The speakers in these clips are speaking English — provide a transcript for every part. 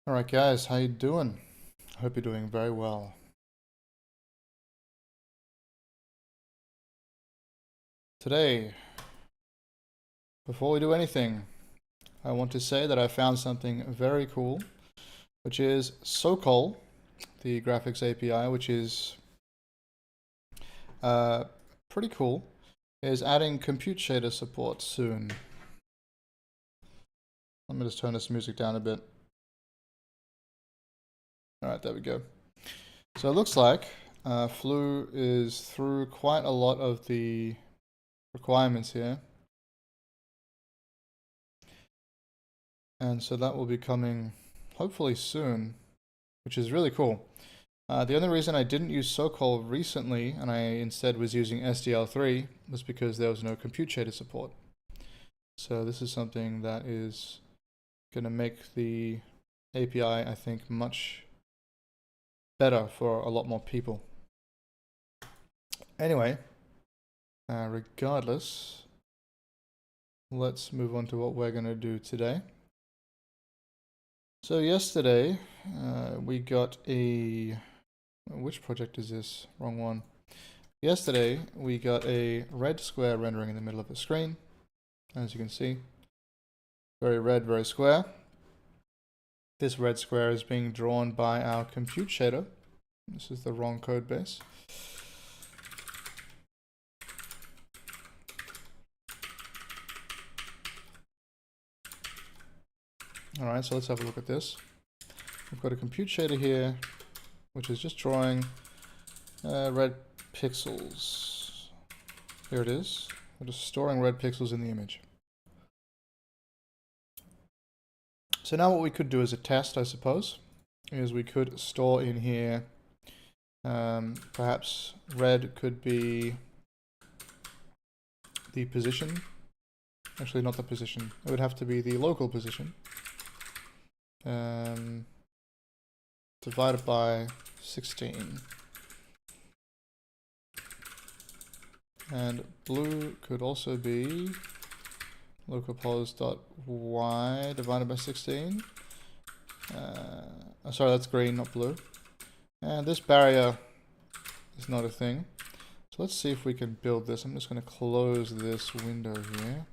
Alright guys, how you doing? I hope you're doing very well. Today, before we do anything, I want to say that I found something very cool, which is Sokol, the graphics API, which is pretty cool, is adding compute shader support soon. Let me just turn this music down a bit. Alright, there we go. So it looks like Flu is through quite a lot of the requirements here. And so that will be coming hopefully soon, which is really cool. The only reason I didn't use Sokol recently, and I instead was using SDL3, was because there was no compute shader support. So this is something that is going to make the API, I think, much better for a lot more people. Anyway, regardless, let's move on to what we're going to do today. So yesterday, we got a... Which project is this? Wrong one. Yesterday, we got a red square rendering in the middle of the screen. As you can see, very red, very square. This red square is being drawn by our compute shader. This is the wrong code base. Alright, so let's have a look at this. We've got a compute shader here, which is just drawing red pixels. Here it is. We're just storing red pixels in the image. So now what we could do as a test, I suppose, is we could store in here, perhaps red could be the position. Actually, not the position. It would have to be the local position. Divided by 16. And blue could also be localpos.y divided by 16. Sorry, that's green, not blue. And this barrier is not a thing. So let's see if we can build this. I'm just going to close this window here.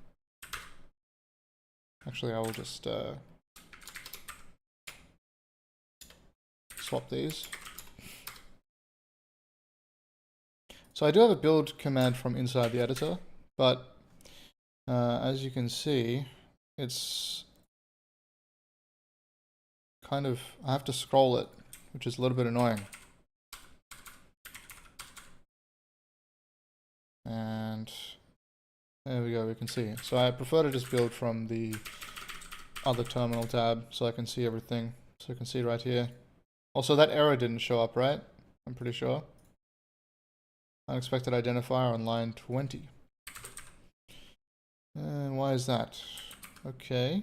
Actually, I will just swap these. So I do have a build command from inside the editor, but as you can see, it's kind of, I have to scroll it, which is a little bit annoying. And there we go, we can see. So I prefer to just build from the other terminal tab so I can see everything. So you can see right here. Also, that error didn't show up, right? I'm pretty sure. Unexpected identifier on line 20. And why is that? Okay.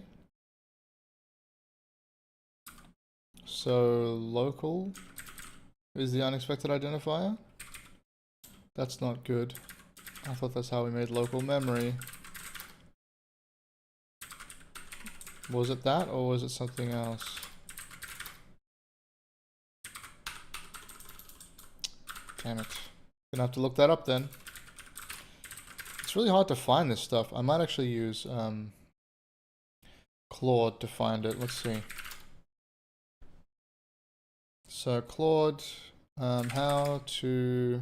So local is the unexpected identifier. That's not good. I thought that's how we made local memory. Was it that, or was it something else? Damn it. Gonna have to look that up then. It's really hard to find this stuff. I might actually use Claude to find it. Let's see. So Claude, how to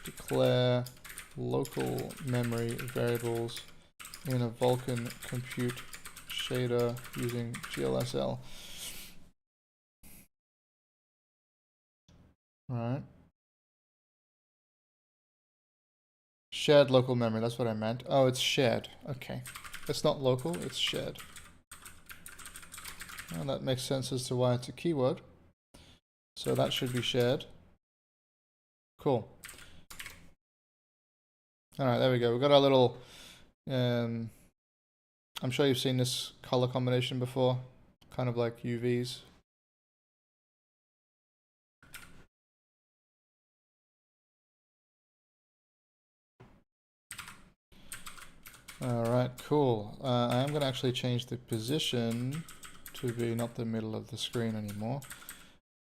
declare local memory variables in a Vulkan compute shader using GLSL. All right. Shared local memory, that's what I meant. Oh, it's shared. Okay. It's not local, it's shared. And that makes sense as to why it's a keyword. So that should be shared. Cool. Alright, there we go. We've got our little... I'm sure you've seen this color combination before. Kind of like UVs. Alright, cool. I am going to actually change the position to be not the middle of the screen anymore,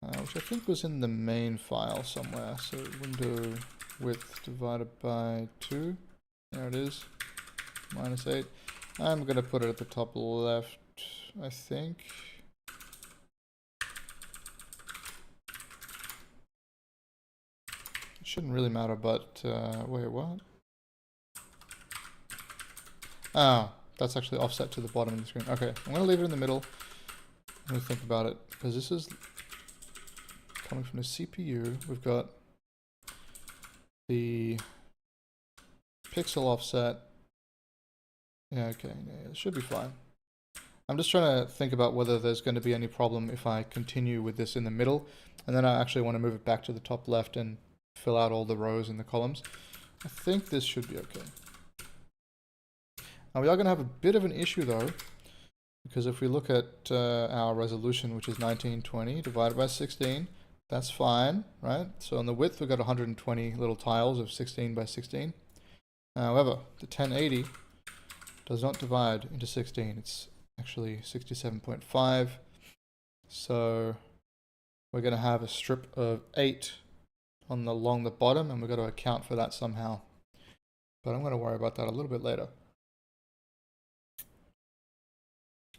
which I think was in the main file somewhere. So window width divided by 2. There it is, -8. I'm going to put it at the top left, I think. It shouldn't really matter, but wait, what? Oh, that's actually offset to the bottom of the screen. Okay, I'm going to leave it in the middle. Let me think about it, because this is coming from the CPU. We've got the pixel offset. Yeah, okay, yeah, it should be fine. I'm just trying to think about whether there's going to be any problem if I continue with this in the middle, and then I actually want to move it back to the top left and fill out all the rows in the columns. I think this should be okay. Now we are going to have a bit of an issue though, because if we look at our resolution, which is 1920 divided by 16, that's fine, right? So on the width we've got 120 little tiles of 16 by 16. However, the 1080 does not divide into 16. It's actually 67.5. So we're going to have a strip of 8 along the bottom, and we've got to account for that somehow. But I'm going to worry about that a little bit later.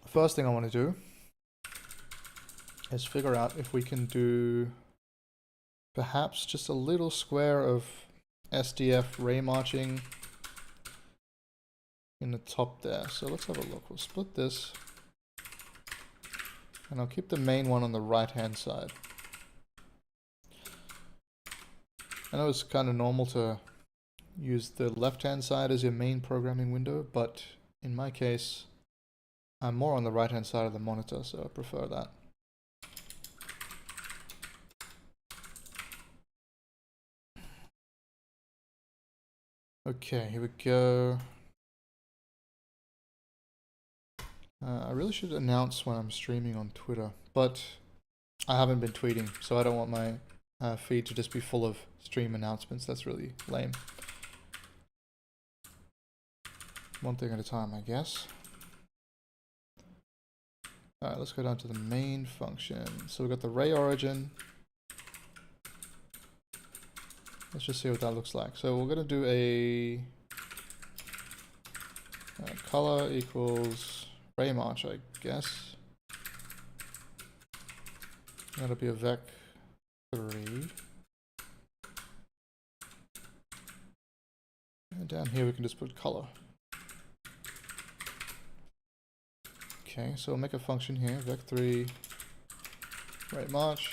First thing I want to do is figure out if we can do perhaps just a little square of SDF Raymarching in the top there. So let's have a look. We'll split this, and I'll keep the main one on the right hand side. I know it's kind of normal to use the left hand side as your main programming window, but in my case I'm more on the right hand side of the monitor, so I prefer that. Okay, here we go. I really should announce when I'm streaming on Twitter, but I haven't been tweeting, so I don't want my feed to just be full of stream announcements. That's really lame. One thing at a time, I guess. Alright, let's go down to the main function. So we've got the ray origin. Let's just see what that looks like. So we're going to do a color equals Raymarch, I guess. That'll be a vec3. And down here we can just put color. Okay, so we'll make a function here, vec3 Raymarch.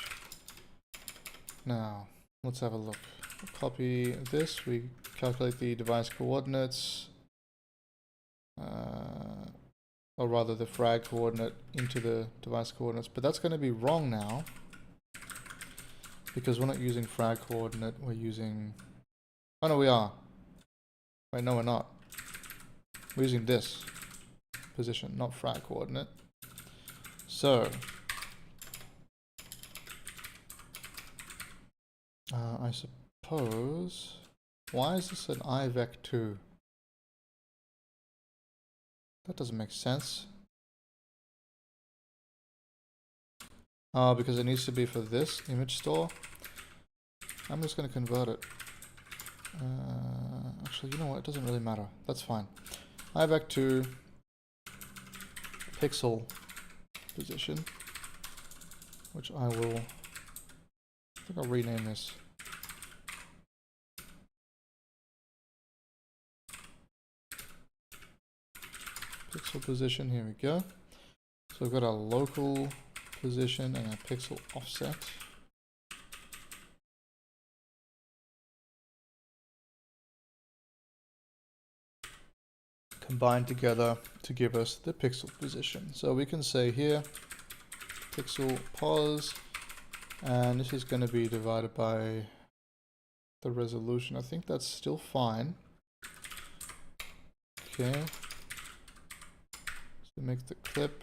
Now, let's have a look. We'll copy this, we calculate the device coordinates, or rather the frag coordinate into the device coordinates, but that's going to be wrong now, because we're not using frag coordinate, we're using, oh no we are, wait no we're not, we're using this position, not frag coordinate. So I suppose, why is this an IVEC2? That doesn't make sense. Because it needs to be for this image store. I'm just going to convert it. Actually, you know what? It doesn't really matter. That's fine. IVEC2 pixel position, which I think I'll rename this. Pixel position, here we go. So we've got our local position and our pixel offset. Combined together to give us the pixel position. So we can say here, pixel pos, and this is going to be divided by the resolution. I think that's still fine. Okay. So make the clip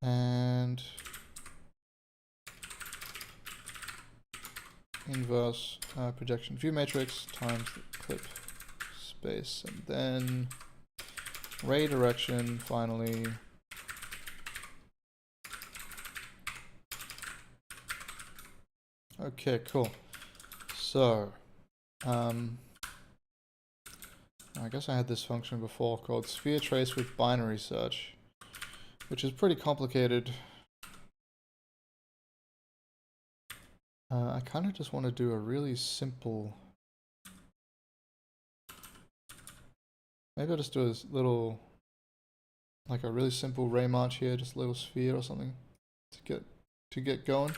and inverse projection view matrix times the clip space, and then ray direction finally Okay, cool. So, I guess I had this function before called sphere trace with binary search, which is pretty complicated. I kind of just want to do a really simple... Maybe I'll just do a little, like a really simple Raymarch here, just a little sphere or something to get going.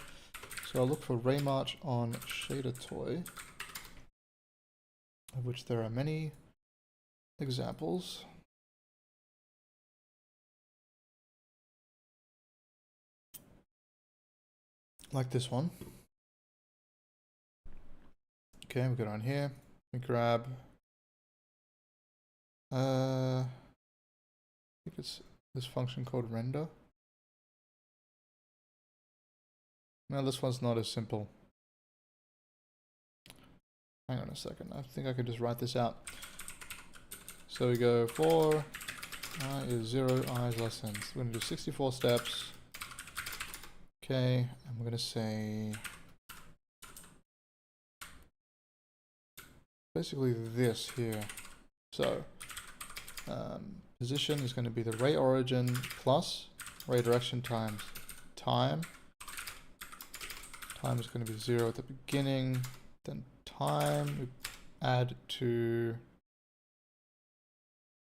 So I'll look for Raymarch on shader toy, of which there are many examples. Like this one. Okay, we go down here. We grab. I think it's this function called render. No, this one's not as simple. Hang on a second. I think I could just write this out. So we go for I is 0, I is less than. So we're going to do 64 steps. Okay, and we're going to say basically this here. So position is going to be the ray origin plus ray direction times time. Time is going to be 0 at the beginning, then time we add to,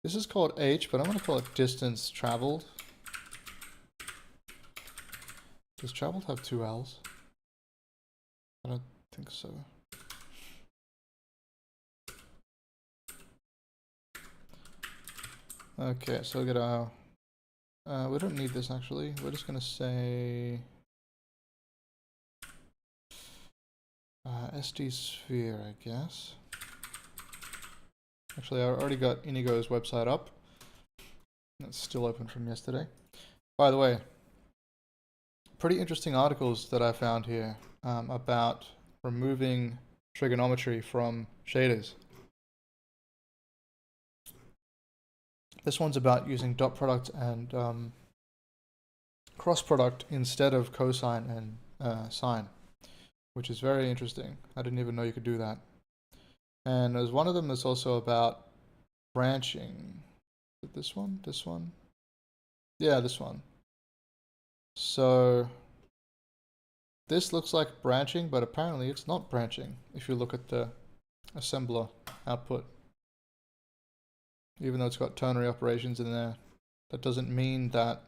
this is called h, but I'm going to call it distance traveled. Does traveled have 2 L's? I don't think so. Okay, so we get our, we don't need this actually, we're just going to say SD sphere, I guess. Actually, I already got Inigo's website up. It's still open from yesterday. By the way, pretty interesting articles that I found here about removing trigonometry from shaders. This one's about using dot product and cross product instead of cosine and sine, which is very interesting. I didn't even know you could do that. And there's one of them that's also about branching. Is it this one? This one? Yeah, this one. So this looks like branching, but apparently it's not branching if you look at the assembler output. Even though it's got ternary operations in there, that doesn't mean that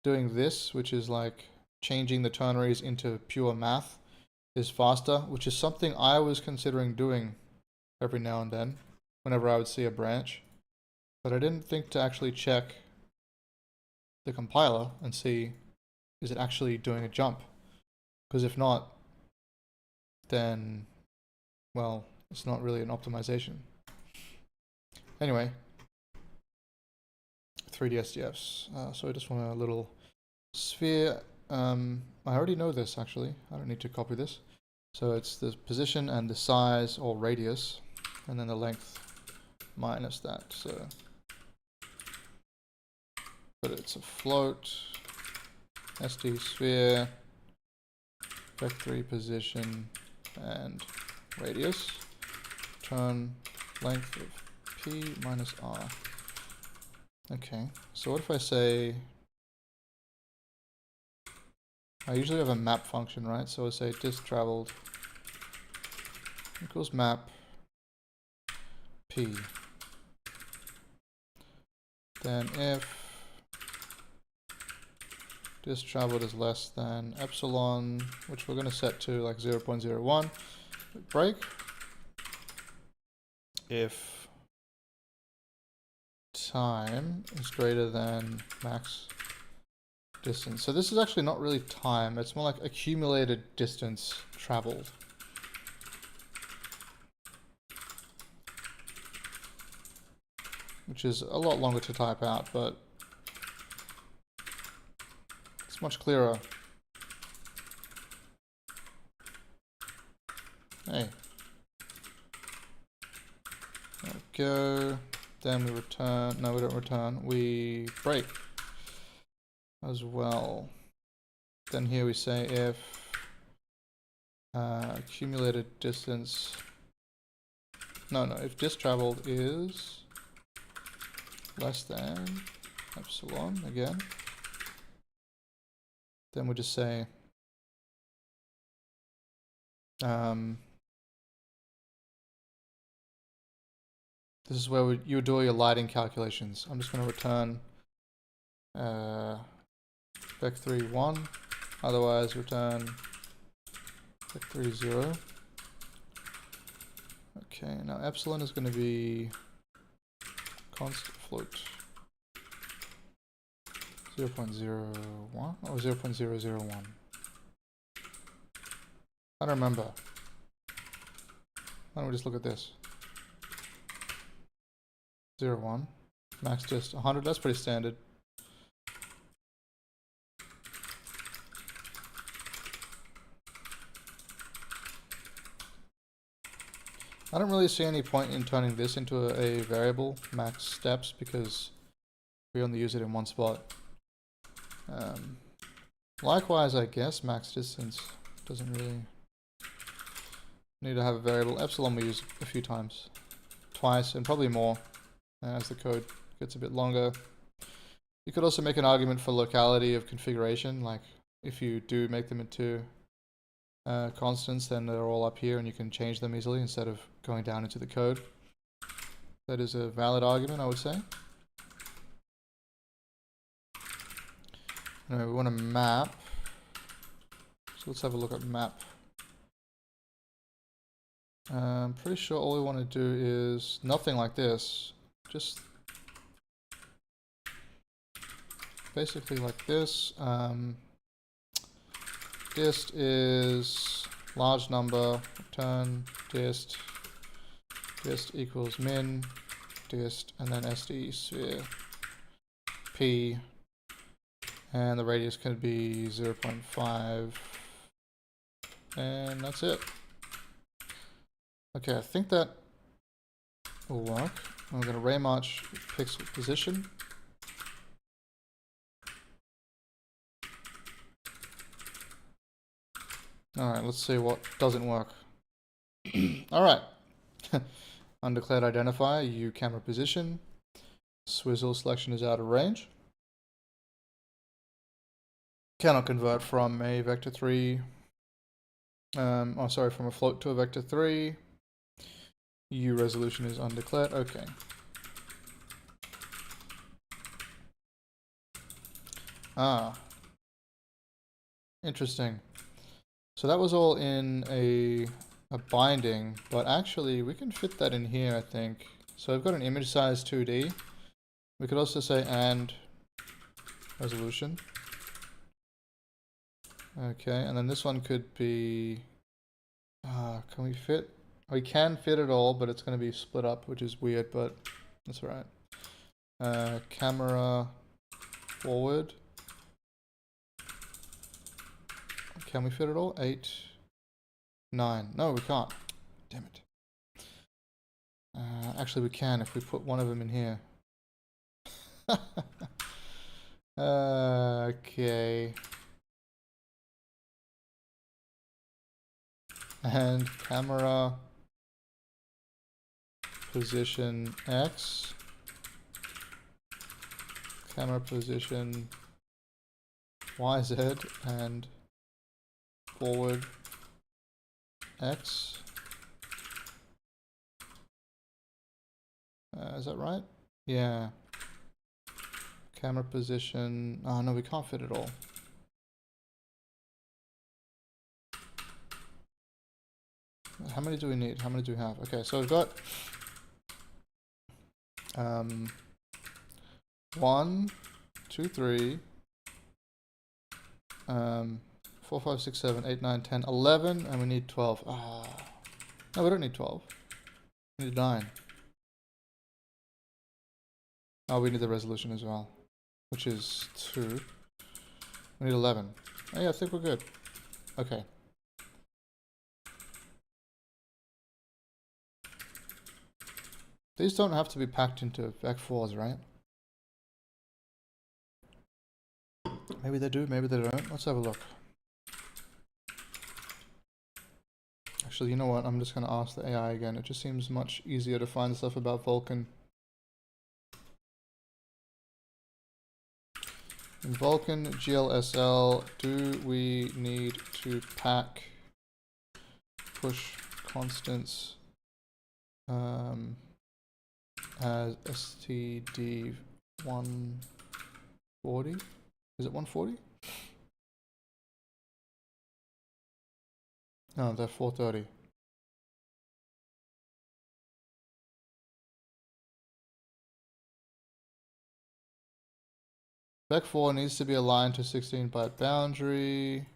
doing this, which is like changing the ternaries into pure math, is faster, which is something I was considering doing every now and then whenever I would see a branch. But I didn't think to actually check the compiler and see, is it actually doing a jump? Because if not, then, well, it's not really an optimization. Anyway, 3D SDFs. So I just want a little sphere. I already know this actually. I don't need to copy this. So it's the position and the size or radius, and then the length minus that. So, but it's a float. SD sphere, vec3 position and radius. Turn length of P minus R. Okay, so what if I say, I usually have a map function, right? So I say disk traveled equals map P. Then if disk traveled is less than epsilon, which we're going to set to like 0.01, break. If time is greater than max distance. So this is actually not really time, it's more like accumulated distance traveled. Which is a lot longer to type out, but it's much clearer. Hey. There we go. Then we return, no we don't return, we break as well. Then here we say if accumulated distance. No, if dist traveled is less than epsilon again, then we'll just say this is where you do all your lighting calculations. I'm just going to return vec3 1, otherwise return vec3 0. Okay, now epsilon is going to be constant float 0.01 or 0.001. I don't remember. Why don't we just look at this? 0.1. Max just 100. That's pretty standard. I don't really see any point in turning this into a variable, max steps, because we only use it in one spot. Likewise, I guess max distance doesn't really need to have a variable. Epsilon we use a few times. Twice, and probably more as the code gets a bit longer. You could also make an argument for locality of configuration, like if you do make them into constants, then they're all up here and you can change them easily instead of going down into the code. That is a valid argument, I would say. Anyway, we want to map. So let's have a look at map. I'm pretty sure all we want to do is nothing like this. Just basically like this. Dist is large number, return dist equals min, dist, and then SD sphere p, and the radius can be 0.5, and that's it. Okay, I think that will work. I'm going to Raymarch pixel position. Alright, let's see what doesn't work. Alright. Undeclared identifier, U camera position. Swizzle selection is out of range. Cannot convert from a vector 3. From a float to a vector 3. U resolution is undeclared. Okay. Interesting. So that was all in a binding, but actually we can fit that in here, I think. So I've got an image size 2D. We could also say and resolution. Okay, and then this one could be, can we fit? We can fit it all, but it's going to be split up, which is weird, but that's all right. Camera forward. Can we fit it all? 8, 9. No, we can't. Damn it. Actually, we can if we put one of them in here. Okay. And camera position X. Camera position YZ and forward X. Is that right? Yeah. Camera position. Oh no, we can't fit it all. How many do we need? How many do we have? Okay, so we've got 1, 2, 3, 4, 5, 6, 7, 8, 9, 10, 11, and we need 12. No, we don't need 12. We need 9. Oh, we need the resolution as well, which is 2. We need 11. Oh, yeah, I think we're good. Okay. These don't have to be packed into vec4s, right? Maybe they do, maybe they don't. Let's have a look. Actually, you know what? I'm just going to ask the AI again. It just seems much easier to find stuff about Vulkan. In Vulkan GLSL, do we need to pack push constants as STD 140? Is it 140? No, they're 430. Vec 4 needs to be aligned to 16 byte boundary.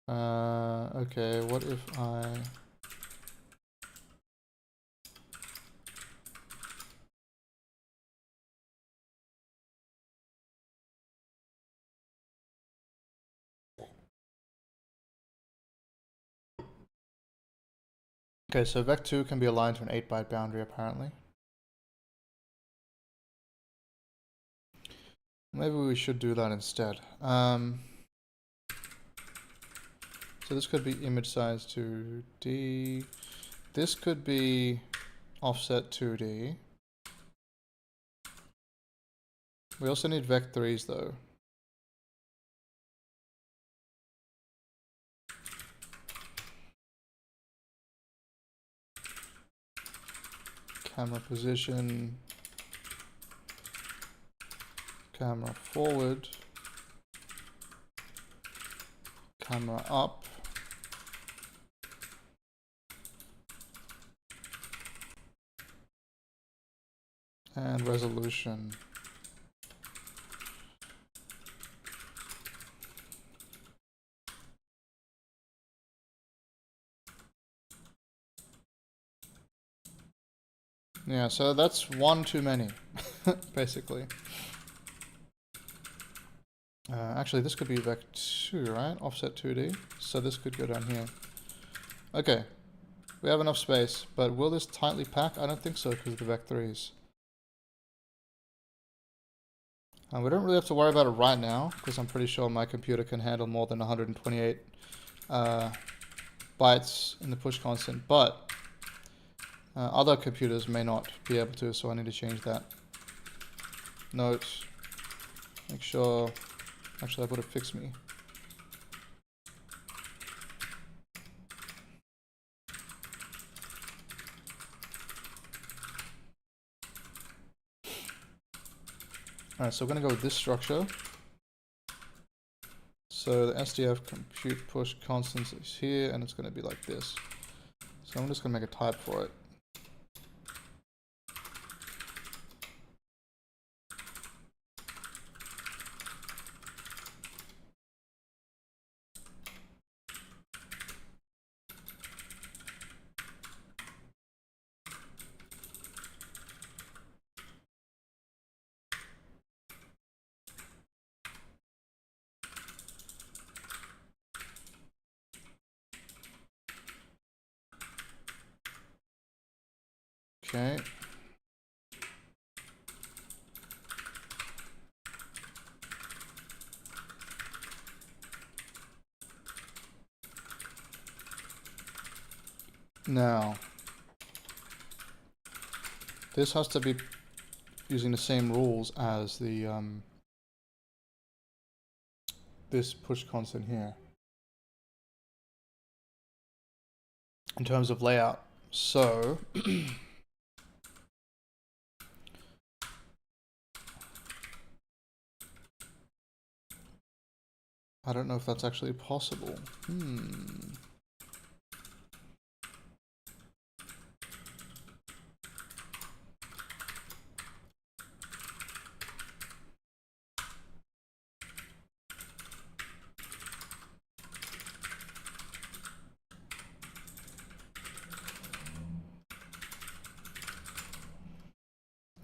Okay, what if I... Okay, so Vec 2 can be aligned to an 8 byte boundary apparently. Maybe we should do that instead. So this could be image size 2D. This could be offset 2D. We also need Vec 3s though. Camera position. Camera forward. Camera up. And resolution. Yeah, so that's one too many, basically. Actually, this could be Vec 2, right? Offset 2D. So this could go down here. Okay. We have enough space, but will this tightly pack? I don't think so because of the Vec 3s. We don't really have to worry about it right now because I'm pretty sure my computer can handle more than 128 bytes in the push constant, but other computers may not be able to, so I need to change that. Note, make sure, actually I would have fixed me. Alright, so we're going to go with this structure. So the SDF compute push constants is here, and it's going to be like this. So I'm just going to make a type for it. Okay. Now, this has to be using the same rules as the this push constant here in terms of layout. So I don't know if that's actually possible.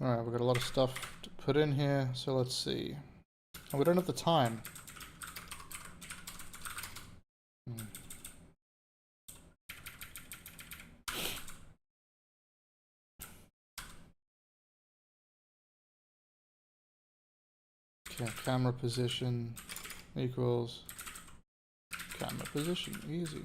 Alright, we've got a lot of stuff to put in here, so let's see. Oh, we don't have the time. Okay, camera position equals camera position, easy.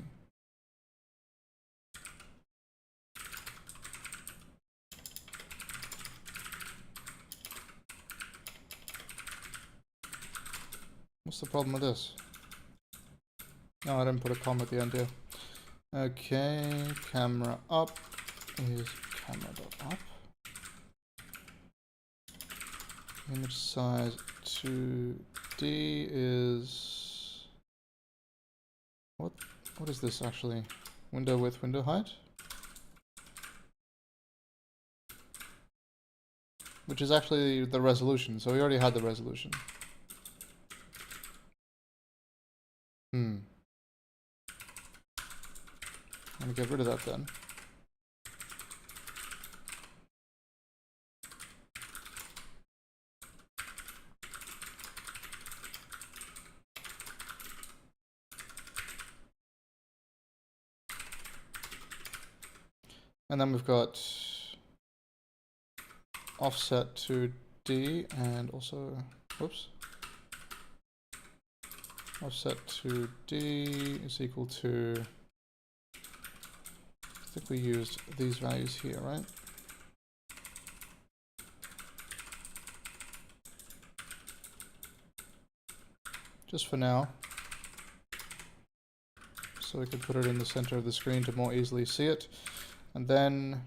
What's the problem with this? No, I didn't put a comma at the end here. Okay, camera up is camera.up. Image size 2D is... What is this actually? Window width, window height? Which is actually the resolution, so we already had the resolution. I'm gonna get rid of that then. And then we've got offset to D and also, whoops, offset to D is equal to, I think we used these values here, right? Just for now, so we can put it in the center of the screen to more easily see it. And then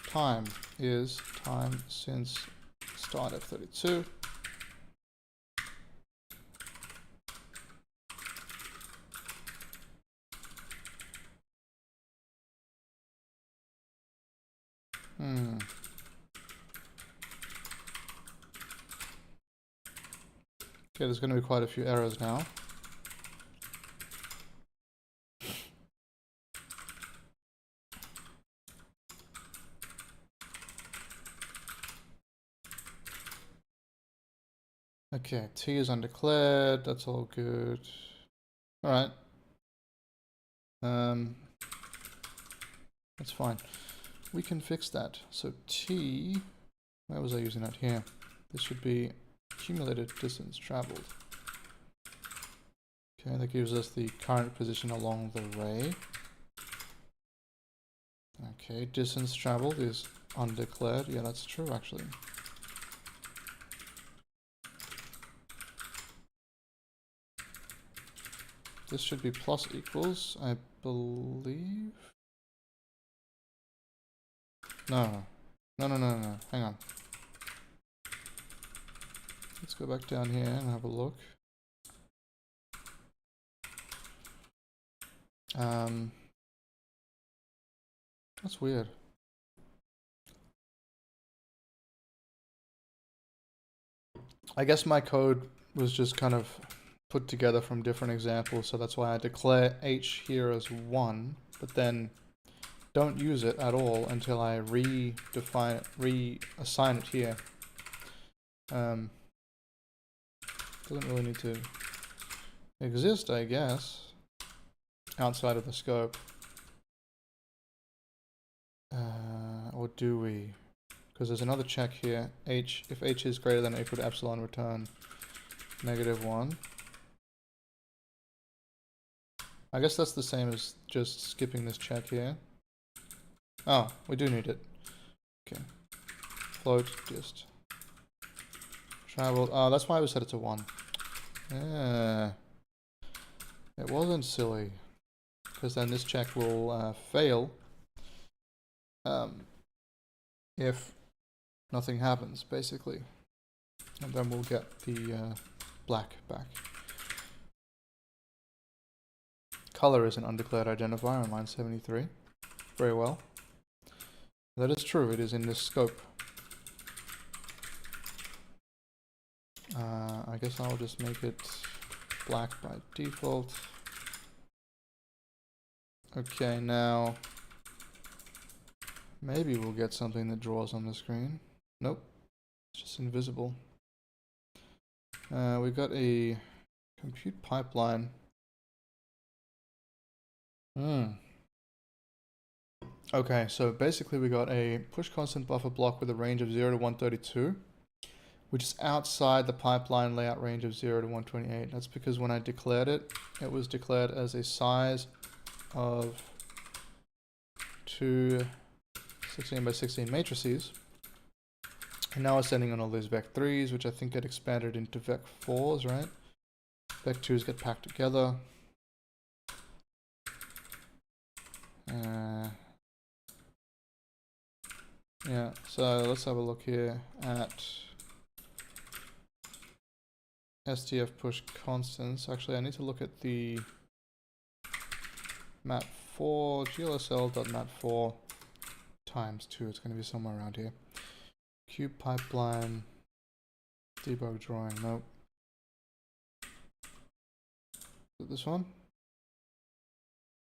time is time since start F32. Okay, there's going to be quite a few errors now. Okay, T is undeclared, that's all good. Alright. That's fine. We can fix that. So T, where was I using that? Here. This should be accumulated distance traveled. Okay, that gives us the current position along the ray. Okay, distance traveled is undeclared. Yeah, that's true actually. This should be plus equals, I believe. No. No. Hang on. Let's go back down here and have a look. That's weird. I guess my code was just kind of put together from different examples, so that's why I declare H here as 1, but then don't use it at all until I reassign it here. Doesn't really need to exist, I guess, outside of the scope. Or do we? Because there's another check here. H, if H is greater than or equal to epsilon, return -1. I guess that's the same as just skipping this check here. Oh, we do need it. Okay. Float just traveled. Oh, that's why we set it to 1. Yeah. It wasn't silly. Because then this check will fail if nothing happens, basically. And then we'll get the black back. Color is an undeclared identifier on line 73. Very well. That is true, it is in this scope. I guess I'll just make it black by default. Okay, now maybe we'll get something that draws on the screen. Nope, it's just invisible. We've got a compute pipeline. Okay, so basically we got a push constant buffer block with a range of 0 to 132, which is outside the pipeline layout range of 0 to 128. That's because when I declared it, it was declared as a size of 2 16 by 16 matrices. And now we're sending on all those vec3s, which I think get expanded into vec4s, right? Vec2s get packed together. Yeah, so let's have a look here at STF push constants. Actually, I need to look at the mat4, glsl.mat4 times 2. It's going to be somewhere around here. Cube pipeline, debug drawing, nope. Is it this one?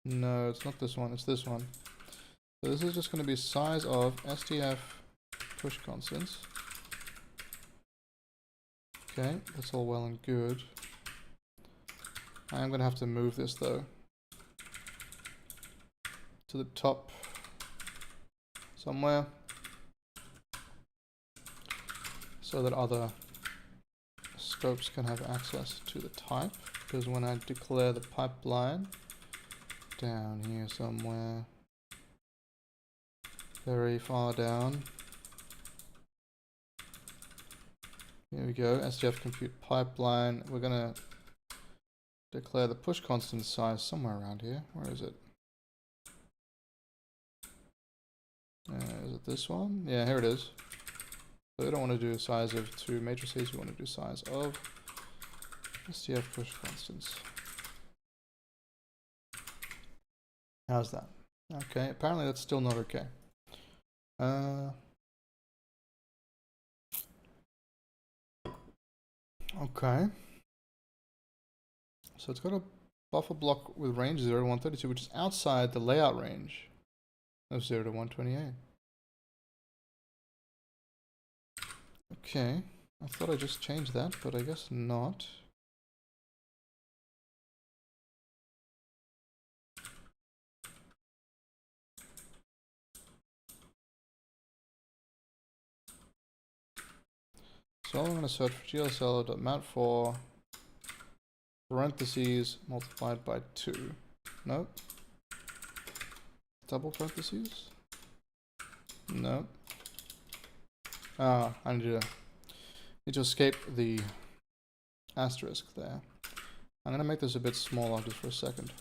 No, it's not this one, it's this one. So this is just going to be size of STF push constants. Okay, that's all well and good. I am going to have to move this though to the top somewhere so that other scopes can have access to the type, because when I declare the pipeline down here somewhere, very far down, here we go, STF compute pipeline, we're gonna declare the push constant size somewhere around here. Where is it? Is it this one? Yeah, here it is. So we don't want to do a size of 2 matrices, we want to do size of STF push constants. How's that? Okay, apparently that's still not okay. Okay. So it's got a buffer block with range 0 to 132, which is outside the layout range of 0 to 128. Okay, I thought I just changed that, but I guess not. So I'm going to search for glsl.mat4 parentheses multiplied by 2. Nope. Double parentheses? Nope. Ah, I need to escape the asterisk there. I'm going to make this a bit smaller just for a second,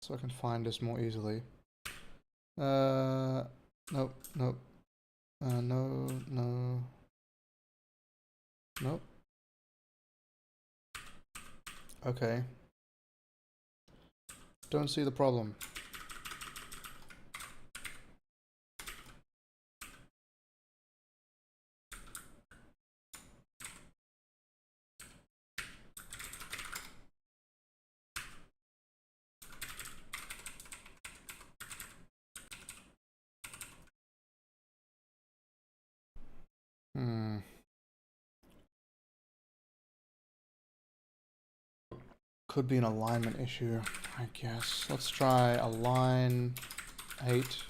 so I can find this more easily. Nope, nope. No, no. Nope. Okay. Don't see the problem. Could be an alignment issue, I guess. Let's try align 8.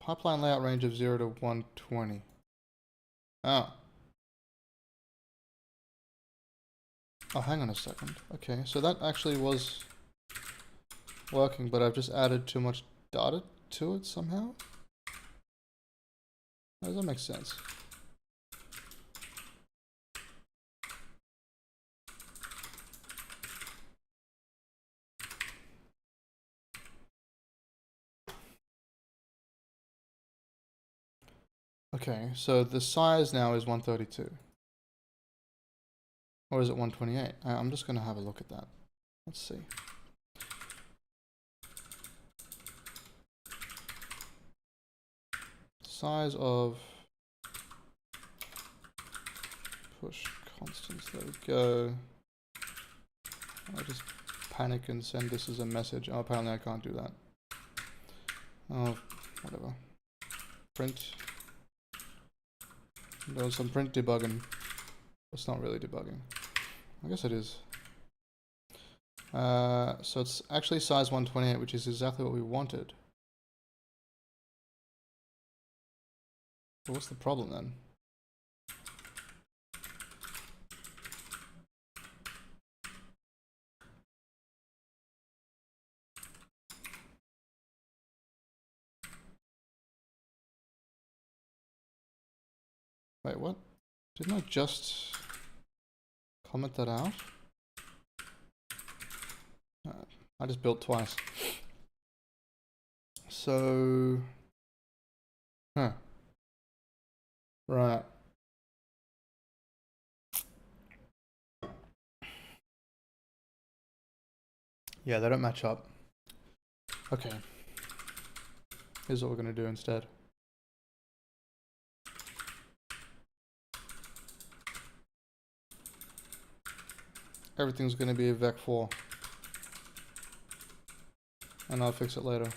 Pipeline layout range of 0 to 120. Oh. Oh, hang on a second. Okay, so that actually was working, but I've just added too much data to it somehow? How does that make sense? Okay, so the size now is 132. Or is it 128? I'm just going to have a look at that. Let's see. Size of push constants. There we go. I'll just panic and send this as a message. Oh, apparently I can't do that. Oh, whatever. Print. Doing some print debugging. It's not really debugging. I guess it is. So it's actually size 128, which is exactly what we wanted. So what's the problem then? Wait, what? Didn't I just comment that out? I just built twice. So, huh. Right. Yeah, they don't match up. Okay. Here's what we're going to do instead. Everything's going to be a vec4. And I'll fix it later.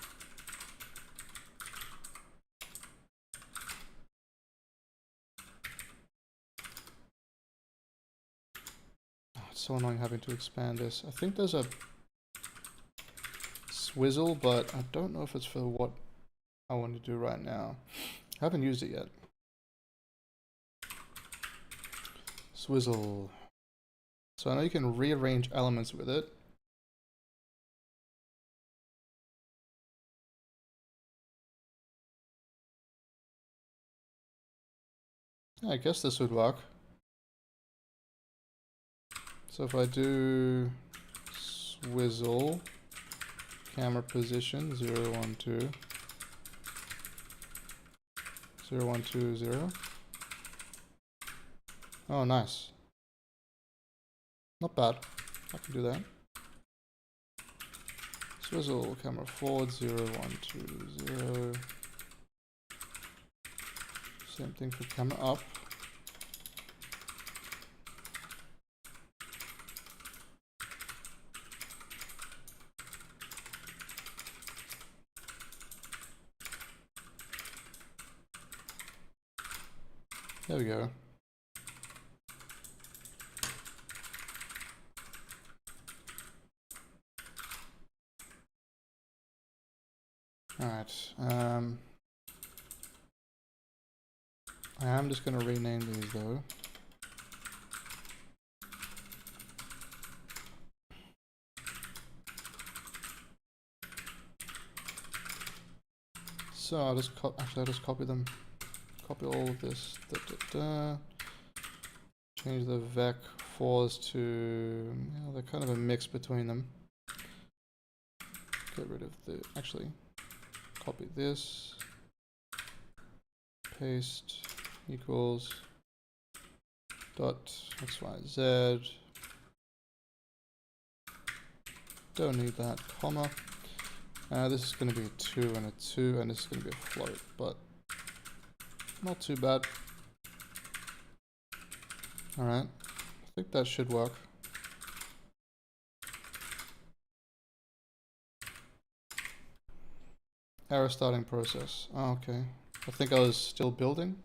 Oh, it's so annoying having to expand this. I think there's a swizzle, but I don't know if it's for what I want to do right now. I haven't used it yet. Swizzle. So I know you can rearrange elements with it. Yeah, I guess this would work. So if I do swizzle, camera position 0, 1, 2, 0, 1, 2, 0. Oh, nice. Not bad. I can do that. Swizzle, camera forward 0, 1, 2, 0. Same thing for camera up. There we go. Alright, I am just going to rename these though. So I'll just actually I'll just copy them. Copy all of this. Change the vec4s to, you know, they're kind of a mix between them. Get rid of the, actually, copy this. Paste equals dot xyz. Don't need that comma. This is going to be a 2 and a 2, and this is going to be a float, but not too bad. Alright, I think that should work. Error starting process. Oh, okay. I think I was still building.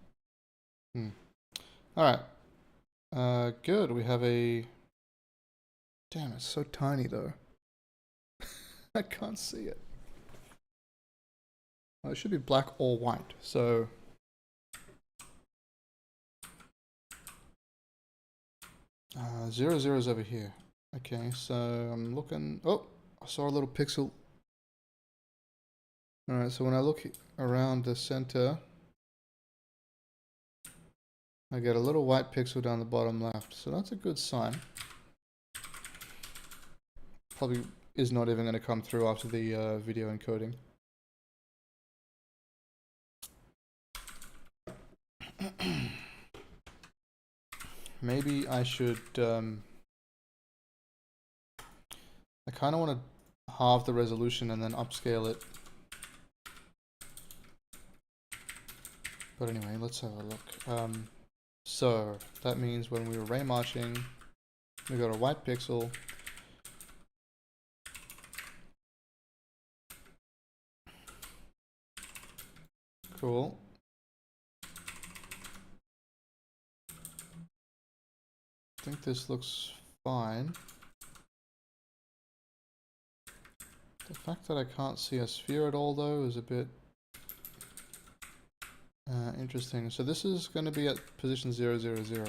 Alright. Good. We have a... Damn, it's so tiny though. I can't see it. Well, it should be black or white, so... Zero is over here. Okay, so I'm looking... Oh, I saw a little pixel. Alright, so when I look around the center, I get a little white pixel down the bottom left. So that's a good sign. Probably is not even going to come through after the video encoding. Maybe I should... I kind of want to halve the resolution and then upscale it. But anyway, let's have a look. So that means when we were Raymarching, we got a white pixel. Cool. I think this looks fine. The fact that I can't see a sphere at all though is a bit interesting. So this is going to be at position 0, 0, 0.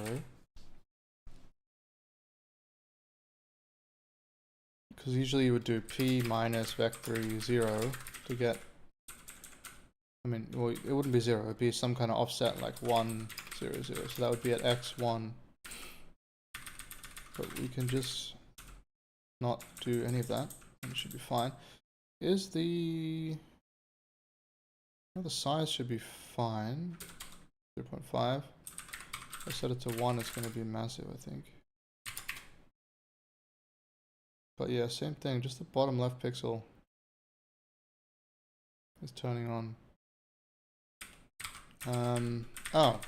Because usually you would do p minus vec3 0 to get I mean, well, it wouldn't be 0. It would be some kind of offset like 1, 0, 0. So that would be at x1. But we can just not do any of that, and it should be fine. Is the... well, the size should be fine. 0.5. If I set it to 1, it's going to be massive, I think. But yeah, same thing. Just the bottom left pixel is turning on. Oh.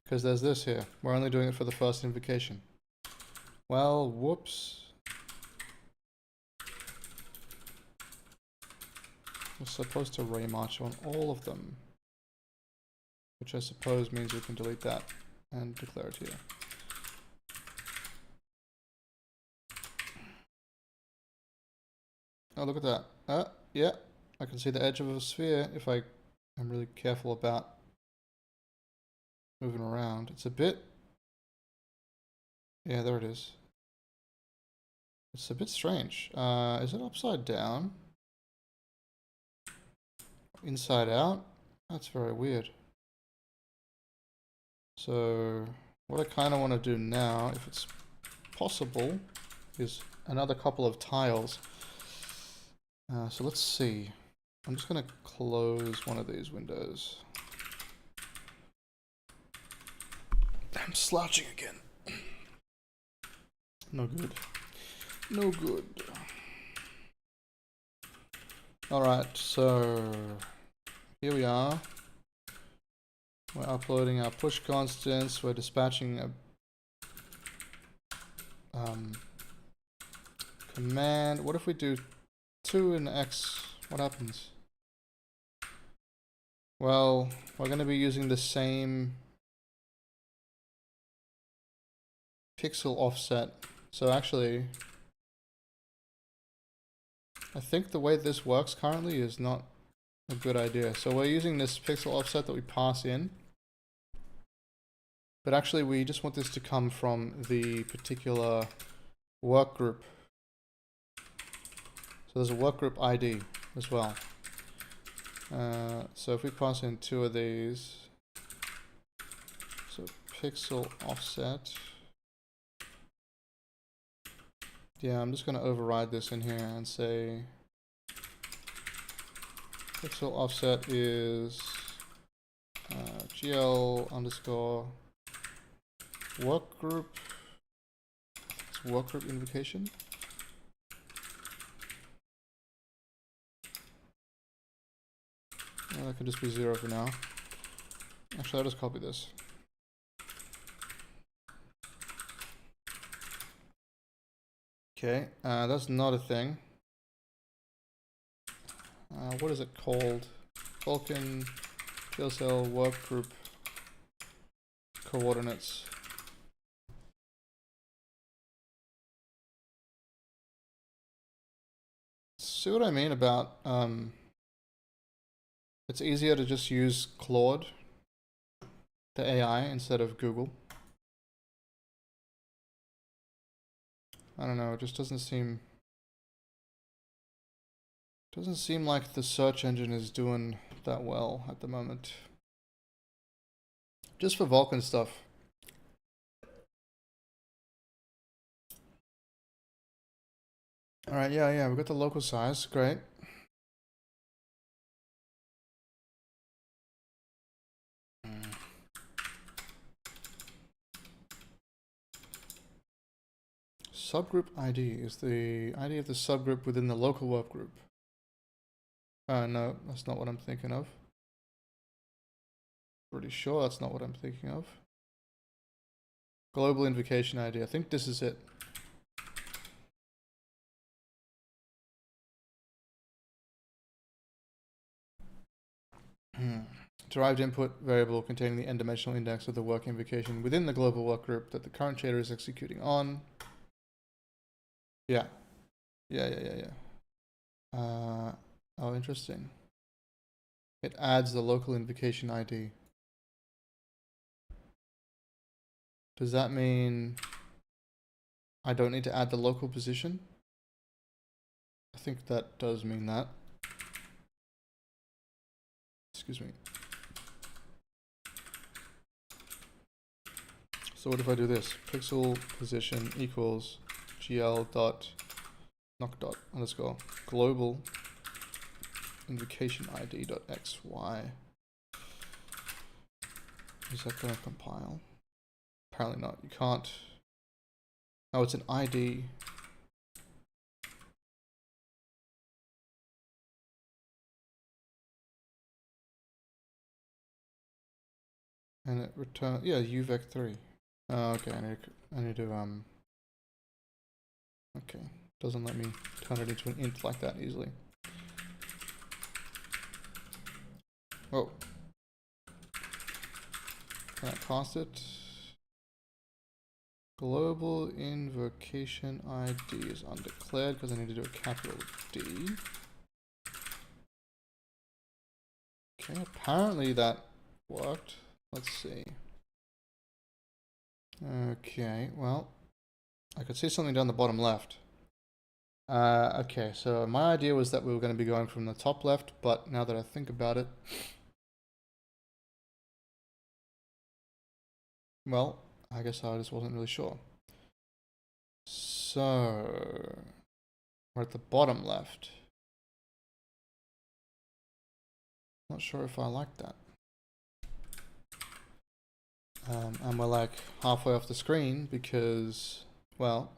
Because there's this here. We're only doing it for the first invocation. Well, whoops. We're supposed to Raymarch on all of them. Which I suppose means we can delete that and declare it here. Oh, look at that. Yeah. I can see the edge of a sphere if I am really careful about moving around. It's a bit... yeah, there it is. It's a bit strange. Is it upside down? Inside out? That's very weird. So what I kind of want to do now, if it's possible, is another couple of tiles. So let's see. I'm just going to close one of these windows. I'm slouching again. No good. No good. Alright, so here we are. We're uploading our push constants. We're dispatching a command. What if we do 2 in X? What happens? Well, we're going to be using the same pixel offset. So actually, I think the way this works currently is not a good idea. So we're using this pixel offset that we pass in. But actually, we just want this to come from the particular work group. So there's a work group ID as well. So if we pass in 2 of these, so pixel offset. Yeah, I'm just going to override this in here and say pixel offset is gl underscore work group. It's work group invocation. Well, that could just be 0 for now. Actually, I'll just copy this. Okay, that's not a thing. What is it called? Vulkan GLCL work group coordinates. See what I mean about it's easier to just use Claude, the AI, instead of Google. I don't know, it just doesn't seem like the search engine is doing that well at the moment. Just for Vulkan stuff. Alright, yeah, we've got the local size, great. Subgroup ID is the ID of the subgroup within the local work group. No, that's not what I'm thinking of. Pretty sure that's not what I'm thinking of. Global invocation ID. I think this is it. Derived input variable containing the n-dimensional index of the work invocation within the global work group that the current shader is executing on. Yeah. Oh, interesting. It adds the local invocation ID. Does that mean I don't need to add the local position? I think that does mean that. excuse me. So what if I do this? Pixel position equals gl dot knock dot underscore global invocation id dot xy. Is that going to compile? Apparently not. You can't. Oh, it's an ID. And it returns, yeah, UVec3. Oh, okay, I need to, okay. Doesn't let me turn it into an int like that easily. Oh. Can I cast it? Global invocation ID is undeclared because I need to do a capital D. Okay, apparently that worked. Let's see. Okay, well, I could see something down the bottom left. Okay, so my idea was that we were going to be going from the top left, but now that I think about it, well, I guess I just wasn't really sure. So, we're at the bottom left. Not sure if I like that. And we're like halfway off the screen because, well,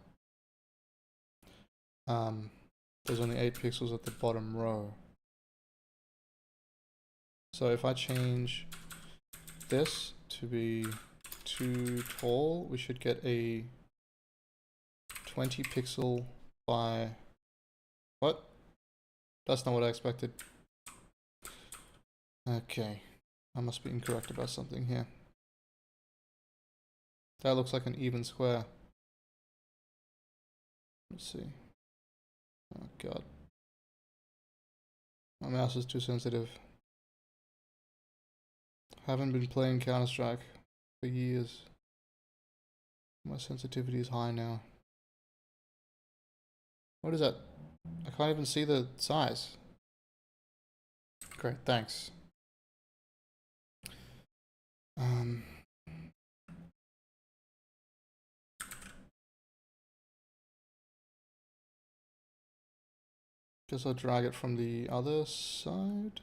there's only 8 pixels at the bottom row. So if I change this to be too tall, we should get a 20 pixel by, what? That's not what I expected. Okay, I must be incorrect about something here. That looks like an even square. Let's see. Oh god. My mouse is too sensitive. Haven't been playing Counter-Strike for years. My sensitivity is high now. What is that? I can't even see the size. Great, thanks. Guess I'll drag it from the other side.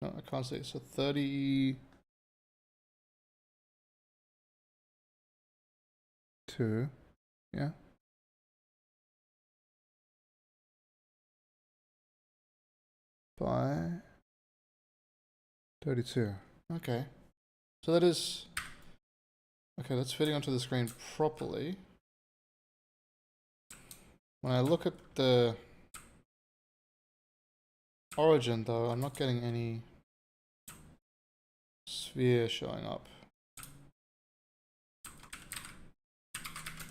No, I can't see it. So 32. Yeah. By 32. Okay. So that is... Okay, that's fitting onto the screen properly. When I look at the origin though, I'm not getting any sphere showing up.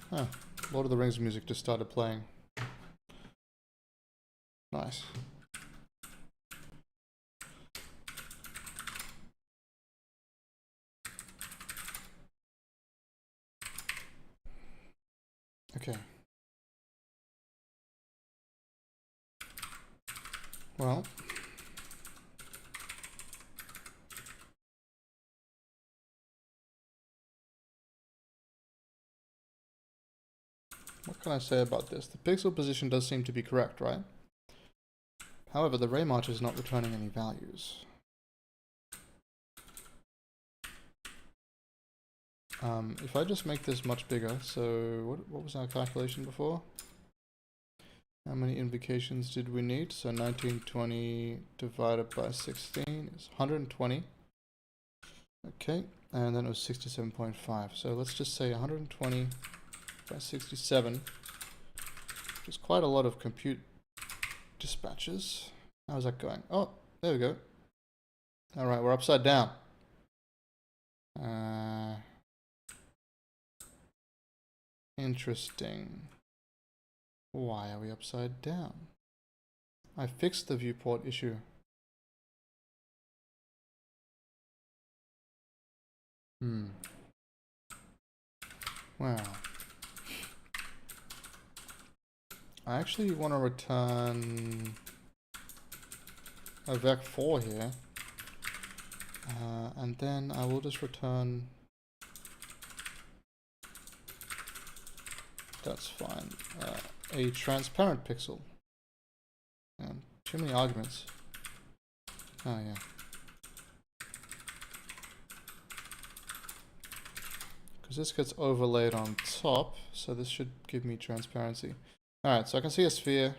Huh. Lord of the Rings music just started playing. Nice. Okay. Well. What can I say about this? The pixel position does seem to be correct, right? However, the Raymarch is not returning any values. If I just make this much bigger, so what was our calculation before? How many invocations did we need? So 1920 divided by 16 is 120. Okay, and then it was 67.5. So let's just say 120 by 67, which is quite a lot of compute dispatches. How's that going? Oh, there we go. All right, we're upside down. Interesting. Why are we upside down? I fixed the viewport issue. Wow. I actually want to return a vec4 here. And then I will just return, that's fine, a transparent pixel. And too many arguments. Oh yeah. Because this gets overlaid on top, so this should give me transparency. Alright, so I can see a sphere,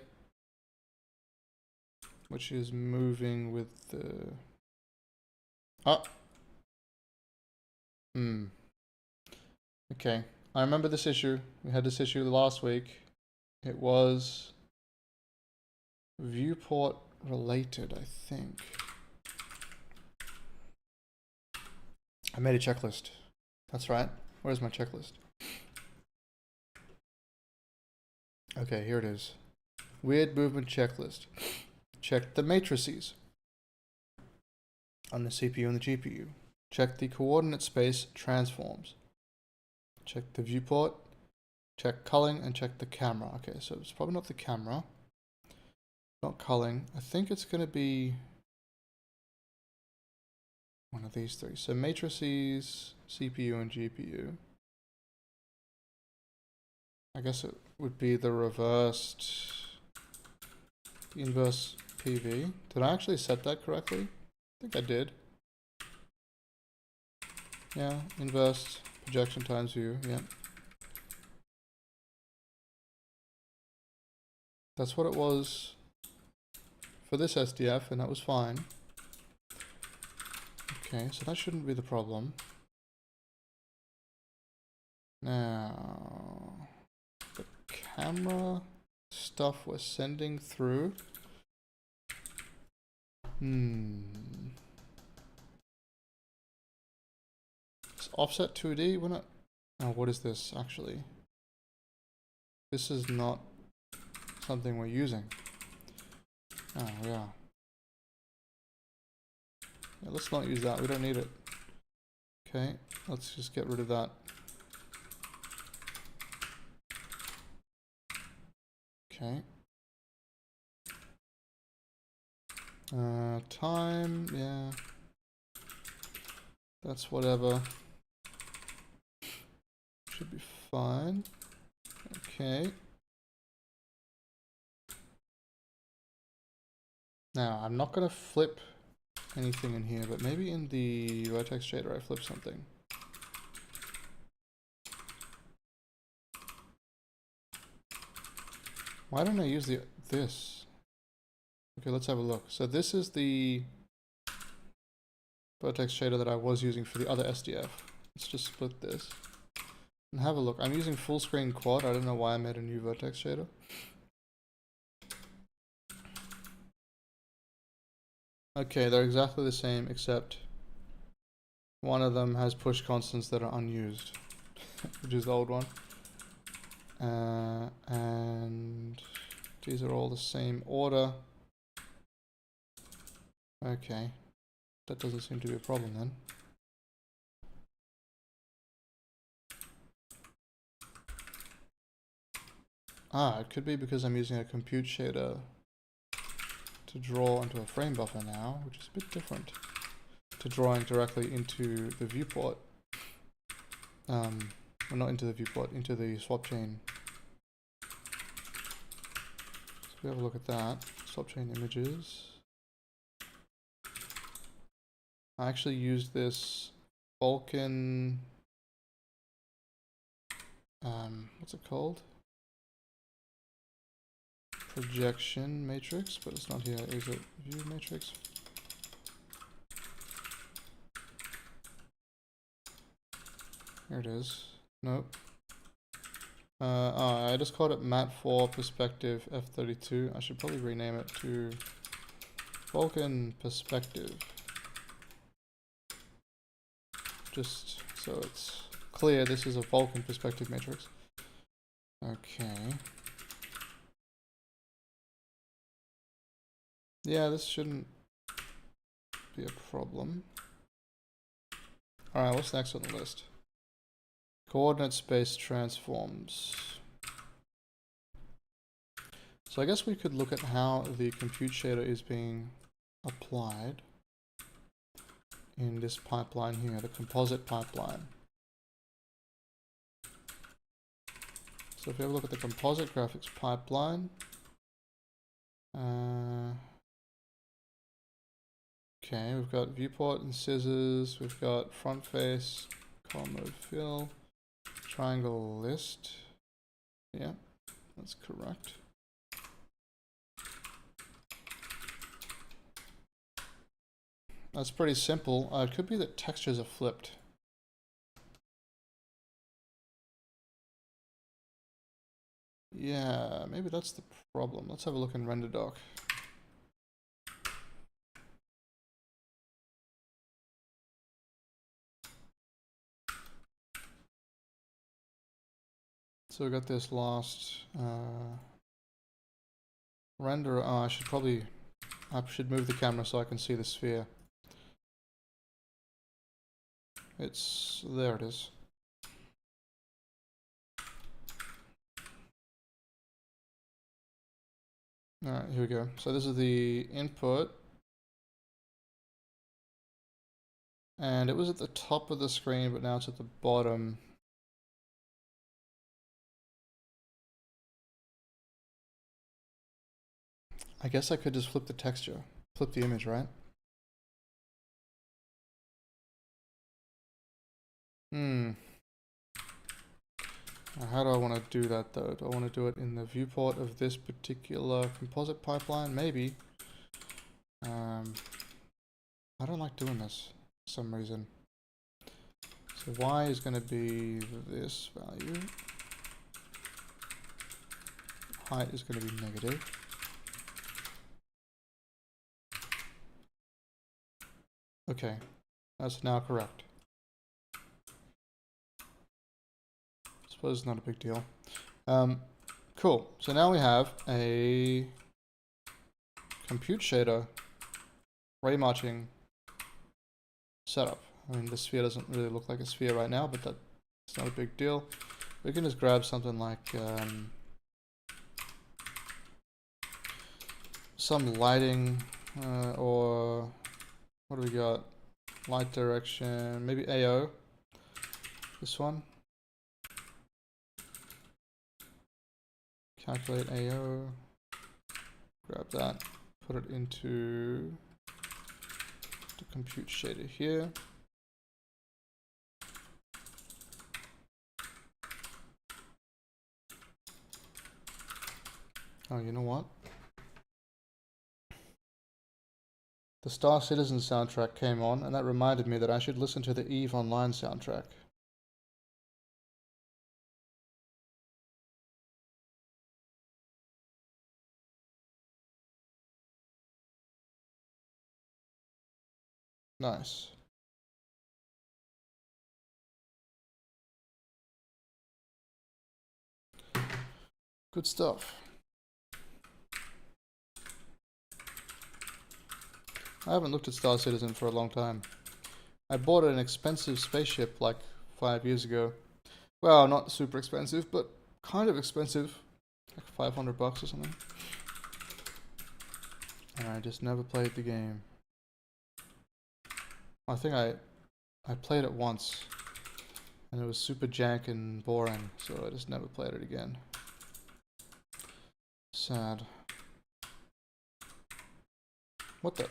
which is moving with the... Oh! Okay, I remember this issue. We had this issue last week. It was viewport related, I think. I made a checklist. That's right. Where's my checklist? Okay, here it is. Weird movement checklist. Check the matrices on the CPU and the GPU. Check the coordinate space transforms. Check the viewport. Check culling and check the camera. Okay, so it's probably not the camera. Not culling. I think it's going to be one of these three. So matrices, CPU and GPU. I guess it would be the reversed, the inverse PV. Did I actually set that correctly? I think I did. Yeah, inverse projection times view, yeah. That's what it was for this SDF, and that was fine. Okay, so that shouldn't be the problem. Now, the camera stuff we're sending through. It's offset 2D. We're not. Oh, what is this actually? This is not something we're using. Oh, yeah. Yeah, let's not use that. We don't need it. Okay, let's just get rid of that. Okay. Time, yeah. That's whatever. Should be fine. Okay. Now, I'm not going to flip anything in here, but maybe in the vertex shader I flip something. Why don't I use this? Okay, let's have a look. So this is the vertex shader that I was using for the other SDF. Let's just split this and have a look. I'm using full screen quad. I don't know why I made a new vertex shader. Okay, they're exactly the same, except one of them has push constants that are unused, which is the old one. And these are all the same order. Okay, that doesn't seem to be a problem then. Ah, it could be because I'm using a compute shader to draw onto a frame buffer now, which is a bit different to drawing directly into the viewport. Well, not into the viewport, into the swap chain. So we have a look at that. Swap chain images. I actually used this Vulkan, what's it called? Projection matrix, but it's not here. Is it view matrix? Here it is. Nope. I just called it Mat4 Perspective F32. I should probably rename it to Vulkan Perspective. Just so it's clear, this is a Vulkan perspective matrix. Okay. Yeah, this shouldn't be a problem. Alright, what's next on the list? Coordinate space transforms. So I guess we could look at how the compute shader is being applied in this pipeline here, the composite pipeline. So if you have a look at the composite graphics pipeline, okay, we've got viewport and scissors, we've got front face, column mode fill, triangle list. Yeah, that's correct. That's pretty simple. It could be that textures are flipped. Yeah, maybe that's the problem. Let's have a look in RenderDoc. So we got this last render. Oh, I should move the camera so I can see the sphere. There it is. Alright, here we go. So this is the input. And it was at the top of the screen, but now it's at the bottom. I guess I could just flip the texture. Flip the image, right? How do I want to do that though? Do I want to do it in the viewport of this particular composite pipeline? Maybe. I don't like doing this for some reason. So y is going to be this value. Height is going to be negative. Okay, that's now correct. Suppose it's not a big deal. Cool. So now we have a compute shader Raymarching setup. I mean, the sphere doesn't really look like a sphere right now, but that's not a big deal. We can just grab something like some lighting, or what do we got? Light direction, maybe AO. This one. Calculate AO. Grab that. Put it into the compute shader here. Oh, you know what? The Star Citizen soundtrack came on, and that reminded me that I should listen to the EVE Online soundtrack. Nice. Good stuff. I haven't looked at Star Citizen for a long time. I bought an expensive spaceship like 5 years ago. Well, not super expensive, but kind of expensive. Like 500 bucks or something. And I just never played the game. I think I played it once. And it was super jank and boring, so I just never played it again. Sad. What the?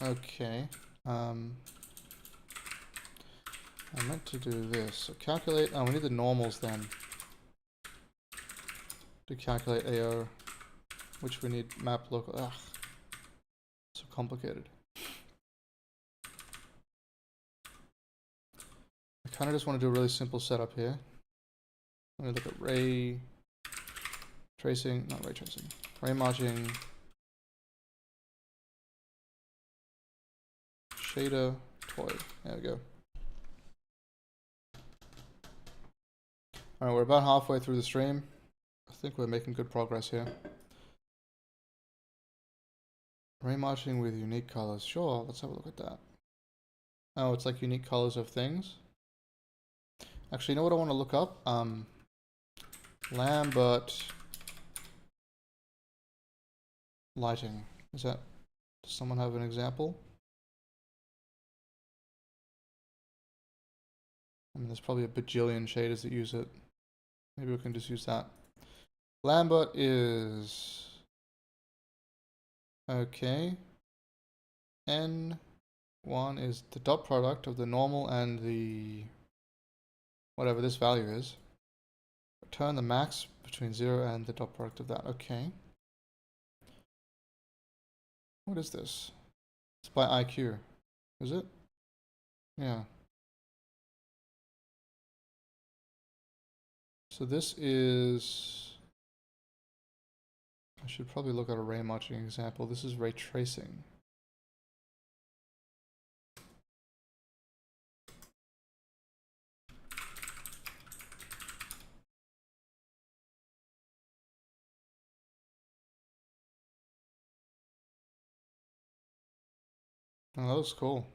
Okay. I meant to do this. So calculate. Oh, we need the normals then. To calculate AO, which we need map local. Ugh. So complicated. I kind of just want to do a really simple setup here. I'm going to look at ray tracing, not ray tracing, Raymarching shader toy. There we go. Alright, we're about halfway through the stream. I think we're making good progress here. Raymarching with unique colors. Sure, let's have a look at that. Oh, it's like unique colors of things. Actually, you know what I want to look up? Lambert lighting. Does someone have an example? I mean, there's probably a bajillion shaders that use it. Maybe we can just use that. Lambert is... okay. N1 is the dot product of the normal and the... whatever this value is. Return the max between 0 and the dot product of that. Okay. What is this? It's by IQ. Is it? Yeah. So this is... I should probably look at a Raymarching example. This is ray tracing. Oh, that was cool.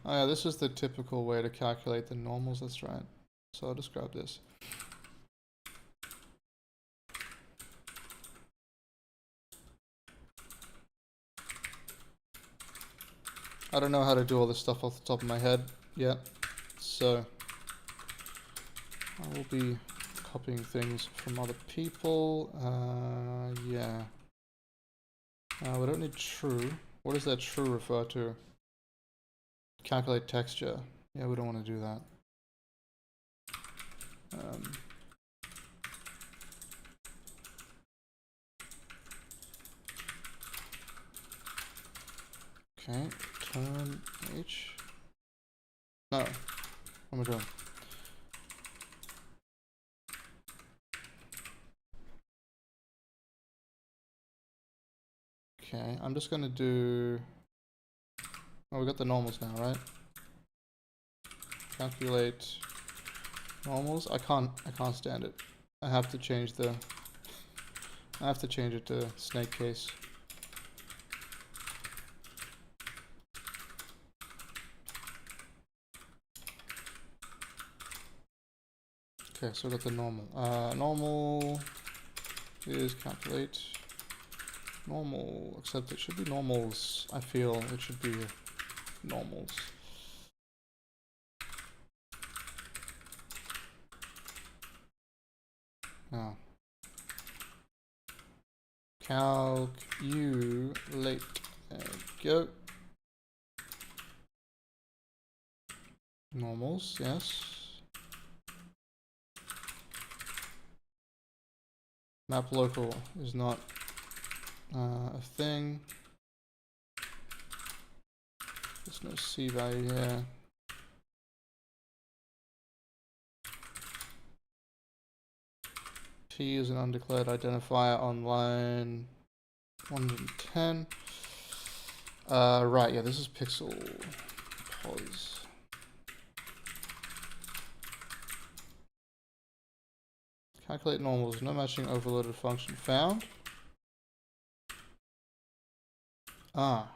Oh yeah, this is the typical way to calculate the normals, that's right. So I'll just grab this. I don't know how to do all this stuff off the top of my head yet, so I will be copying things from other people. Yeah. We don't need true. What does that true refer to? Calculate texture. Yeah, we don't want to do that. Okay, turn H. No, what am I doing? Okay, I'm just gonna do... oh, we got the normals now, right? Calculate normals. I can't stand it. I have to change the... I have to change it to snake case. Okay, so we got the normal. Normal is calculate normal, except it should be normals. I feel it should be normals. Now, calculate. There we go. Normals, yes. Map local is not a thing. There's no C value here. P is an undeclared identifier on line 110. Right, yeah, this is pixel pos. Calculate normals, no matching overloaded function found. Ah.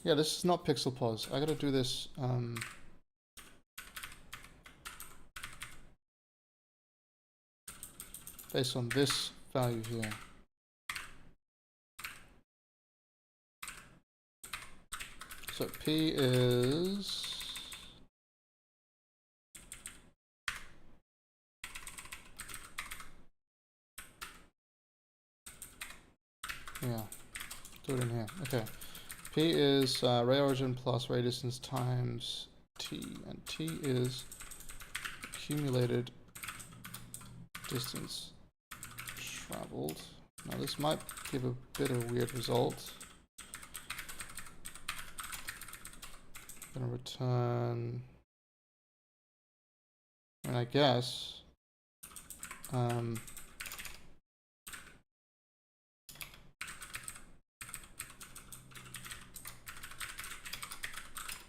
Yeah, this is not pixel pos. I gotta do this, based on this value here. So P is... yeah, do it in here. Okay. P is ray origin plus ray distance times T, and T is accumulated distance traveled. Now this might give a bit of a weird result. I'm gonna return, and I guess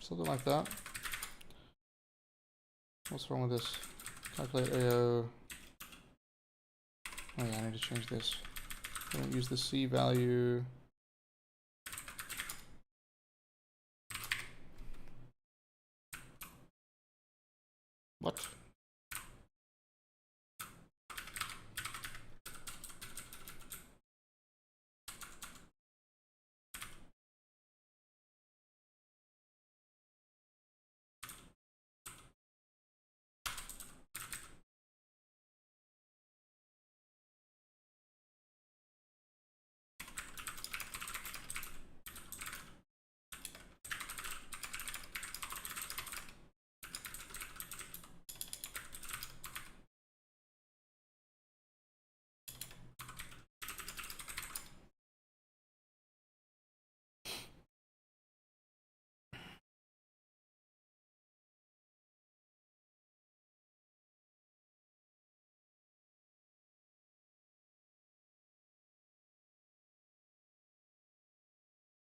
something like that. What's wrong with this? Calculate AO. Oh yeah, I need to change this. I don't use the C value. What?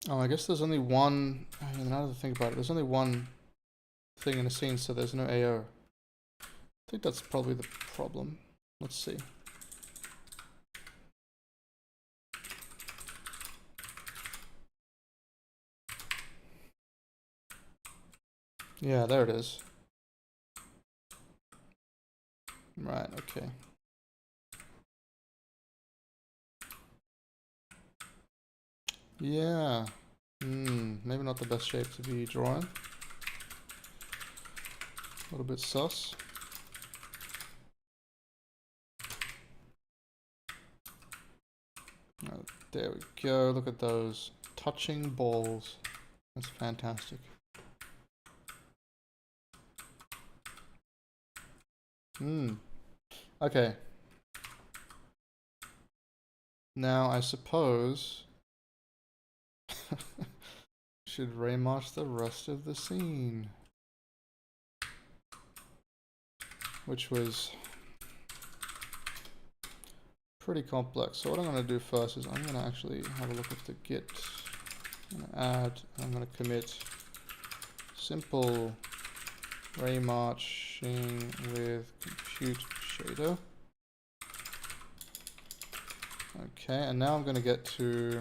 Oh, I guess there's only one. Now that I think about it, there's only one thing in the scene, so there's no AO. I think that's probably the problem. Let's see. Yeah, there it is. Right, okay. Yeah. Maybe not the best shape to be drawing. A little bit sus. Oh, there we go. Look at those touching balls. That's fantastic. Okay. Now I suppose should Raymarch the rest of the scene, which was pretty complex. So what I'm going to do first is I'm going to actually have a look at the git. I'm going to add, I'm going to commit simple Raymarching with compute shader. Okay, and now I'm going to get to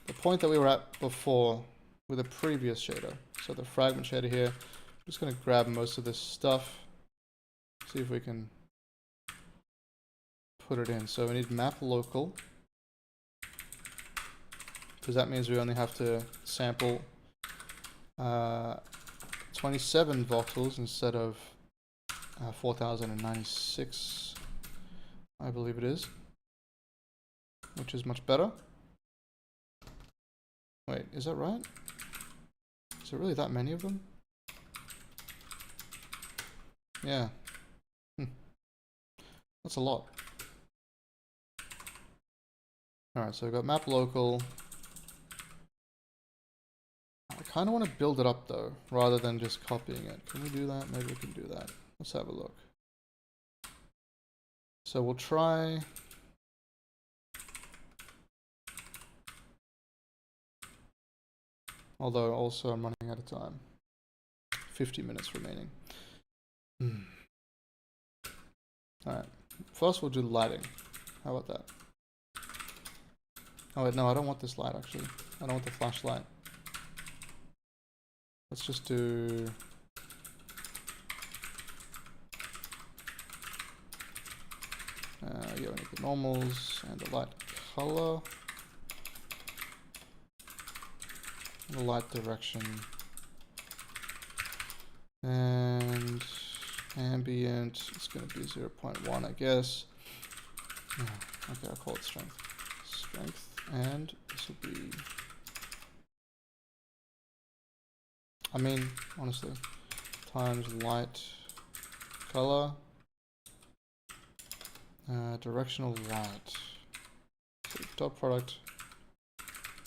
the point that we were at before with a previous shader. So the fragment shader here. I'm just going to grab most of this stuff, see if we can put it in. So we need map local, because that means we only have to sample 27 voxels instead of 4096, I believe it is, which is much better. Wait, is that right? Is there really that many of them? Yeah. That's a lot. Alright, so we've got map local. I kind of want to build it up though, rather than just copying it. Can we do that? Maybe we can do that. Let's have a look. So we'll try... Although also I'm running out of time. 50 minutes remaining. Alright, first we'll do lighting. How about that? Oh wait, no, I don't want this light actually. I don't want the flashlight. Let's just do... yeah, we need the normals and the light color. And the light direction. And ambient, it's going to be 0.1, I guess. Yeah, okay, I'll call it strength. Strength, and this will be... I mean, honestly, times light color, directional light. So dot product.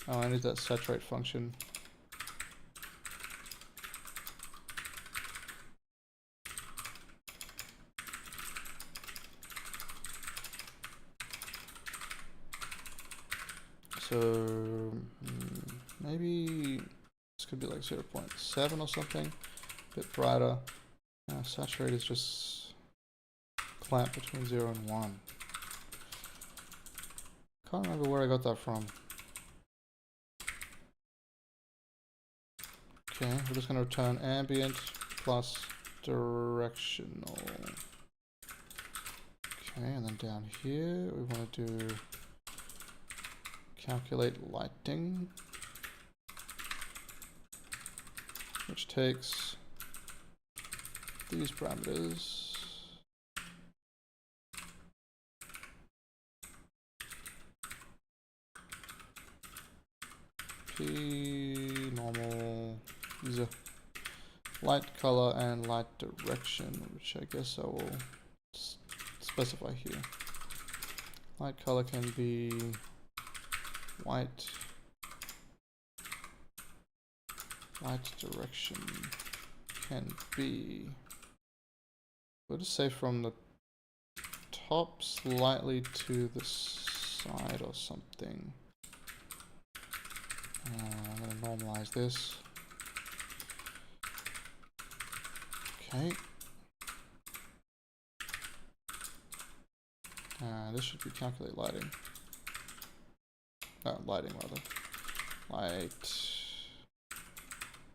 Oh, I need that saturate function. So maybe this could be like 0.7 or something, a bit brighter. Saturate is just clamp between 0 and 1. Can't remember where I got that from. Okay, we're just going to return ambient plus directional. Okay, and then down here we want to do calculate lighting, which takes these parameters. P normal Z, light color and light direction, which I guess I will specify here. Light color can be white. Light direction can be, we'll just say from the top slightly to the side or something. I'm going to normalize this. Okay. This should be calculate lighting. Lighting rather. Lighting,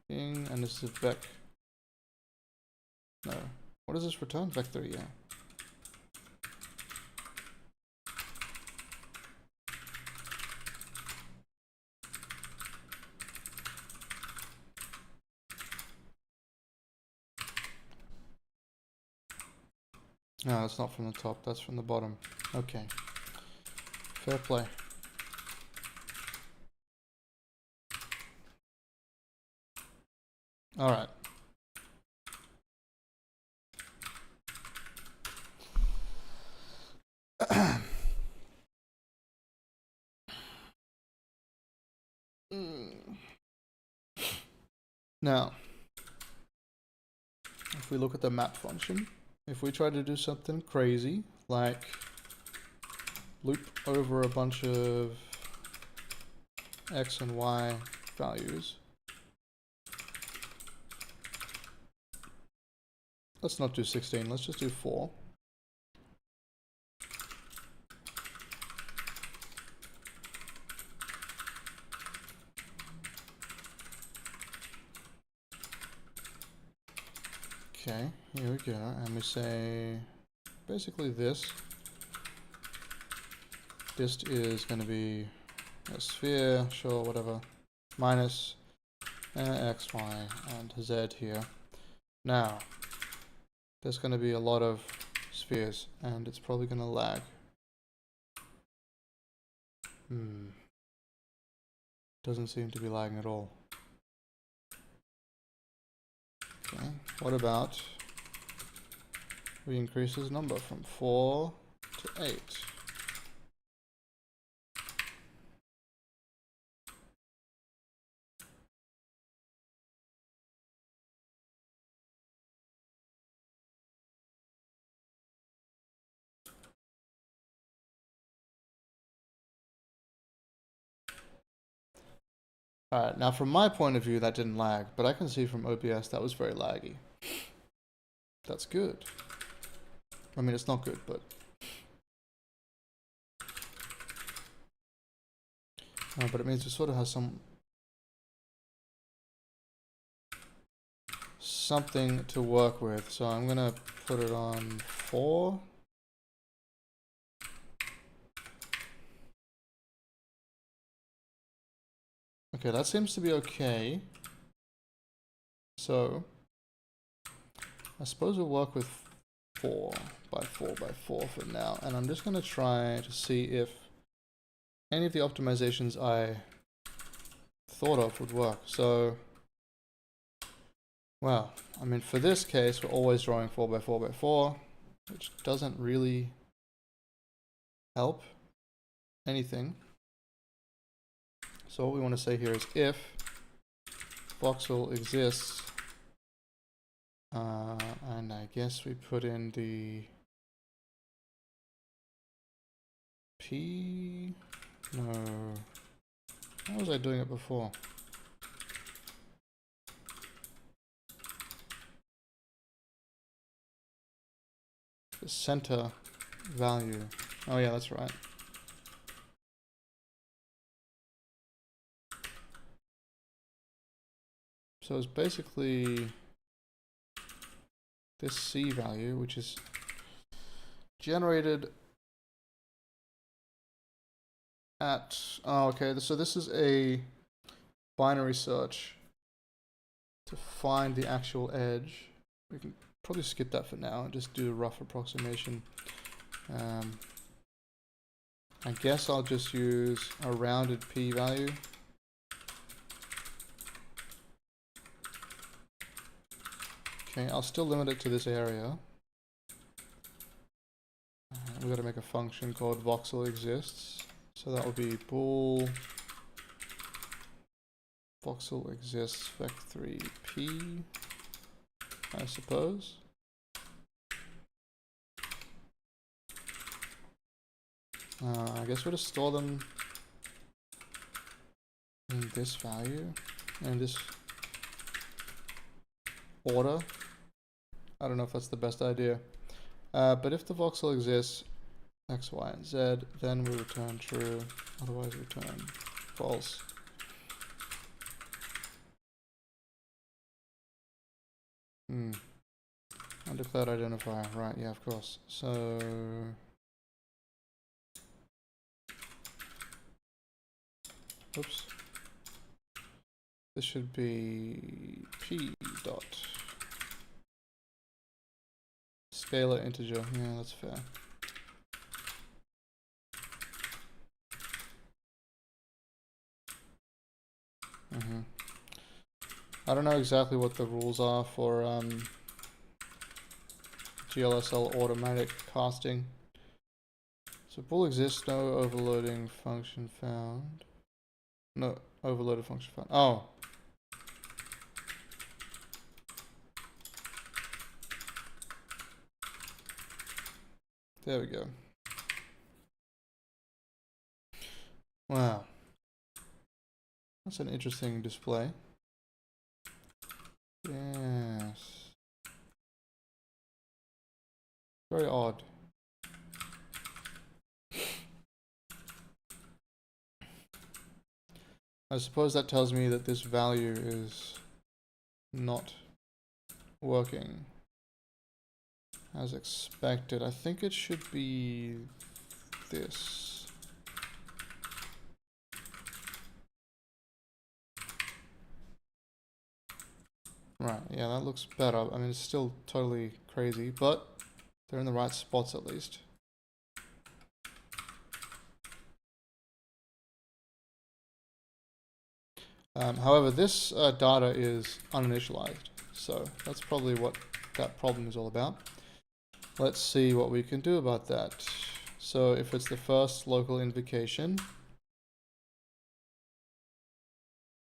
and this is a vec. No. What does this return? Vector, yeah. No, that's not from the top, that's from the bottom. Okay. Fair play. Alright. Now, if we look at the map function, if we try to do something crazy, like loop over a bunch of x and y values, let's not do 16, let's just do 4. Okay, here we go, and we say basically this is going to be a sphere, sure, whatever, minus x, y, and z here. Now, there's going to be a lot of spheres, and it's probably going to lag. Doesn't seem to be lagging at all. Okay, what about we increase this number from 4 to 8? Alright, now from my point of view that didn't lag, but I can see from OBS that was very laggy. That's good. I mean, it's not good, but... but it means it sort of has something to work with. So I'm gonna put it on 4. Okay, that seems to be okay. So I suppose we'll work with 4 by 4 by 4 for now, and I'm just gonna try to see if any of the optimizations I thought of would work. So, well, I mean, for this case, we're always drawing 4 by 4 by 4, which doesn't really help anything. So what we want to say here is if voxel exists, and I guess we put in the P, no, how was I doing it before? The center value, oh yeah, that's right. So it's basically this C value, which is generated at, oh, okay, so this is a binary search to find the actual edge. We can probably skip that for now and just do a rough approximation. I guess I'll just use a rounded p-value. Okay, I'll still limit it to this area. We've got to make a function called Voxel exists. So that will be bool Voxel exists vec3p, I suppose. I guess we'll just store them in this value, in this order. I don't know if that's the best idea. But if the voxel exists x, y, and z, then we return true, otherwise return false. Undeclared identifier, right, yeah, of course. So oops. This should be p dot scalar integer. Yeah, that's fair. I don't know exactly what the rules are for GLSL automatic casting. So bool exists, no overloading function found. No overloaded function found. Oh. There we go. Wow. That's an interesting display. Yes. Very odd. I suppose that tells me that this value is not working as expected. I think it should be this. Right, yeah, that looks better. I mean, it's still totally crazy, but they're in the right spots at least. However, this data is uninitialized, so that's probably what that problem is all about. Let's see what we can do about that. So if it's the first local invocation,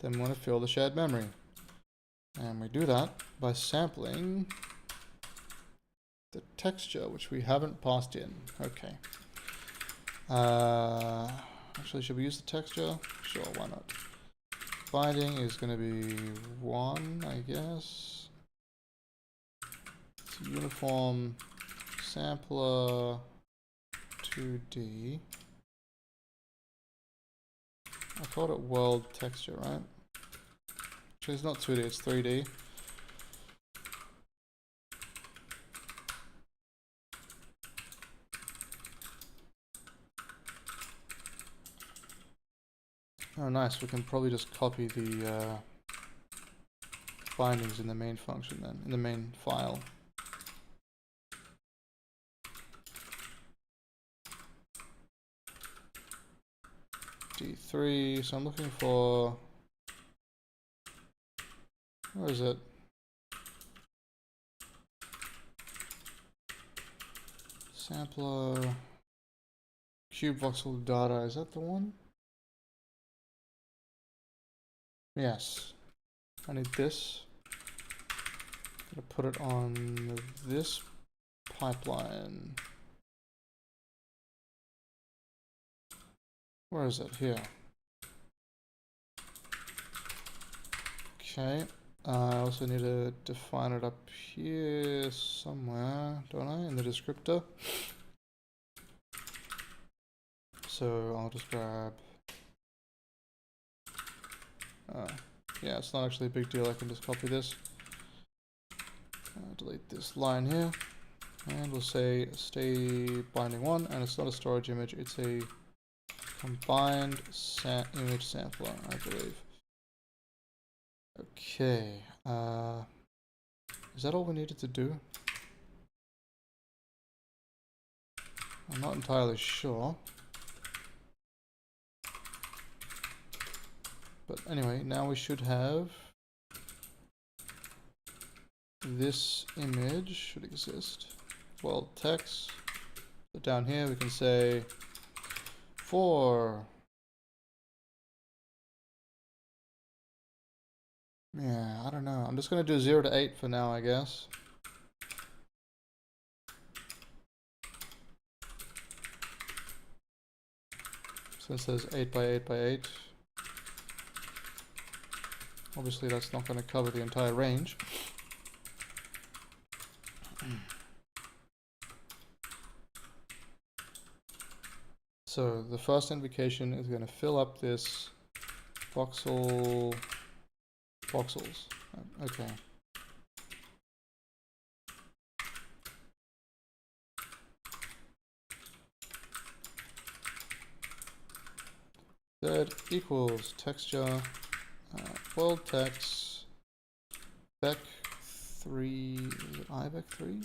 then we want to fill the shared memory. And we do that by sampling the texture, which we haven't passed in. Okay. Actually, should we use the texture? Sure, why not? Binding is going to be 1, I guess. It's uniform sampler 2D. I called it world texture, right? Actually, it's not 2D, it's 3D. Oh, nice. We can probably just copy the bindings in the main function then, in the main file. D3, so I'm looking for, where is it? Sampler, cube voxel data, is that the one? Yes. I need this. I'm gonna put it on this pipeline. Where is it? Here. Okay. I also need to define it up here somewhere, don't I? In the descriptor. So I'll just grab. Yeah, it's not actually a big deal. I can just copy this. delete this line here. And we'll say stay binding 1, and it's not a storage image, it's a combined image sampler, I believe. Okay, is that all we needed to do? I'm not entirely sure. But anyway, now we should have this image should exist. Well, text. So down here we can say for. Yeah, I don't know. I'm just going to do 0 to 8 for now, I guess. So it says 8 by 8 by 8. Obviously that's not going to cover the entire range. So the first invocation is going to fill up this voxels. Okay. That equals texture world text vec 3, is it I vec 3?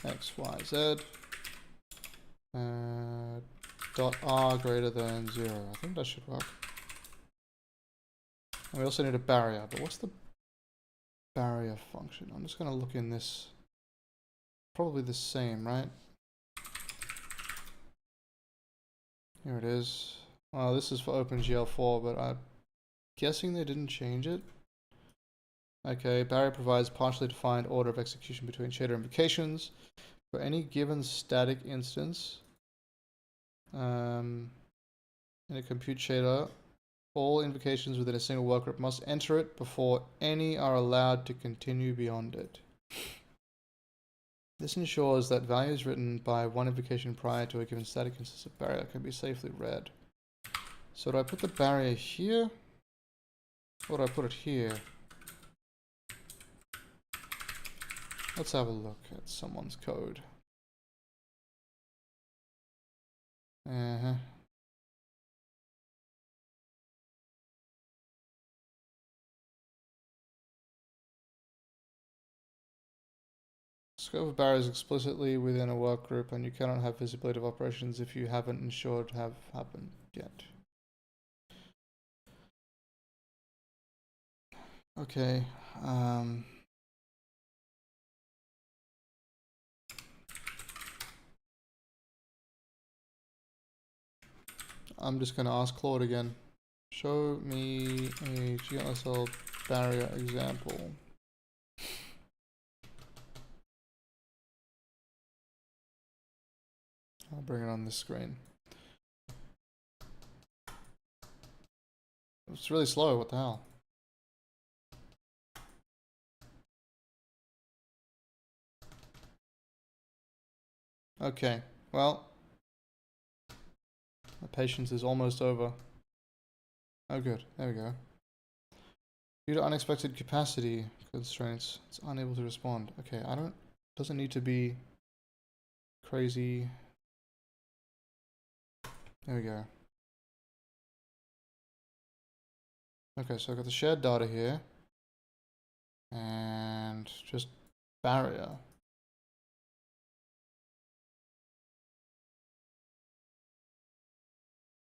X, Y, Z dot R greater than 0. I think that should work. And we also need a barrier, but what's the barrier function? I'm just going to look in this. Probably the same, right? Here it is. Well, this is for OpenGL4, but I'm guessing they didn't change it. Okay, barrier provides partially defined order of execution between shader invocations. For any given static instance, in a compute shader, all invocations within a single workgroup must enter it before any are allowed to continue beyond it. This ensures that values written by one invocation prior to a given static instance of barrier can be safely read. So do I put the barrier here? Or do I put it here? Let's have a look at someone's code. Scope of barriers explicitly within a workgroup, and you cannot have visibility of operations if you haven't ensured have happened yet. Okay. I'm just going to ask Claude again. Show me a GLSL barrier example. I'll bring it on this screen. It's really slow, what the hell? Okay, well, my patience is almost over. Oh good, there we go. Due to unexpected capacity constraints, it's unable to respond. Okay, doesn't need to be crazy. There we go. Okay, so I've got the shared data here. And just barrier.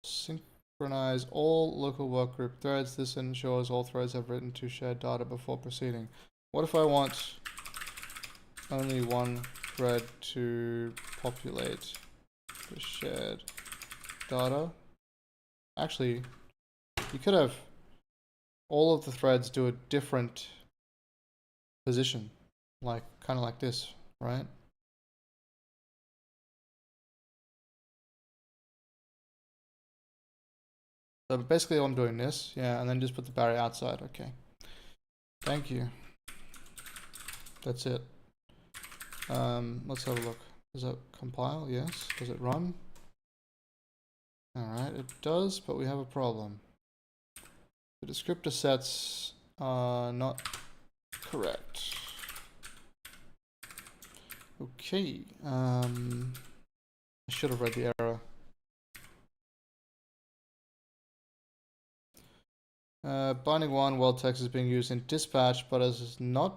Synchronize all local workgroup threads. This ensures all threads have written to shared data before proceeding. What if I want only one thread to populate the shared data? Actually, you could have all of the threads do a different position, like kind of like this, right? So basically I'm doing this, yeah, and then just put the barrier outside. Okay. Thank you. That's it. Let's have a look. Does it compile? Yes. Does it run? Alright, it does, but we have a problem. The descriptor sets are not correct. Okay. I should have read the error. Binding 1 world text is being used in dispatch, but has never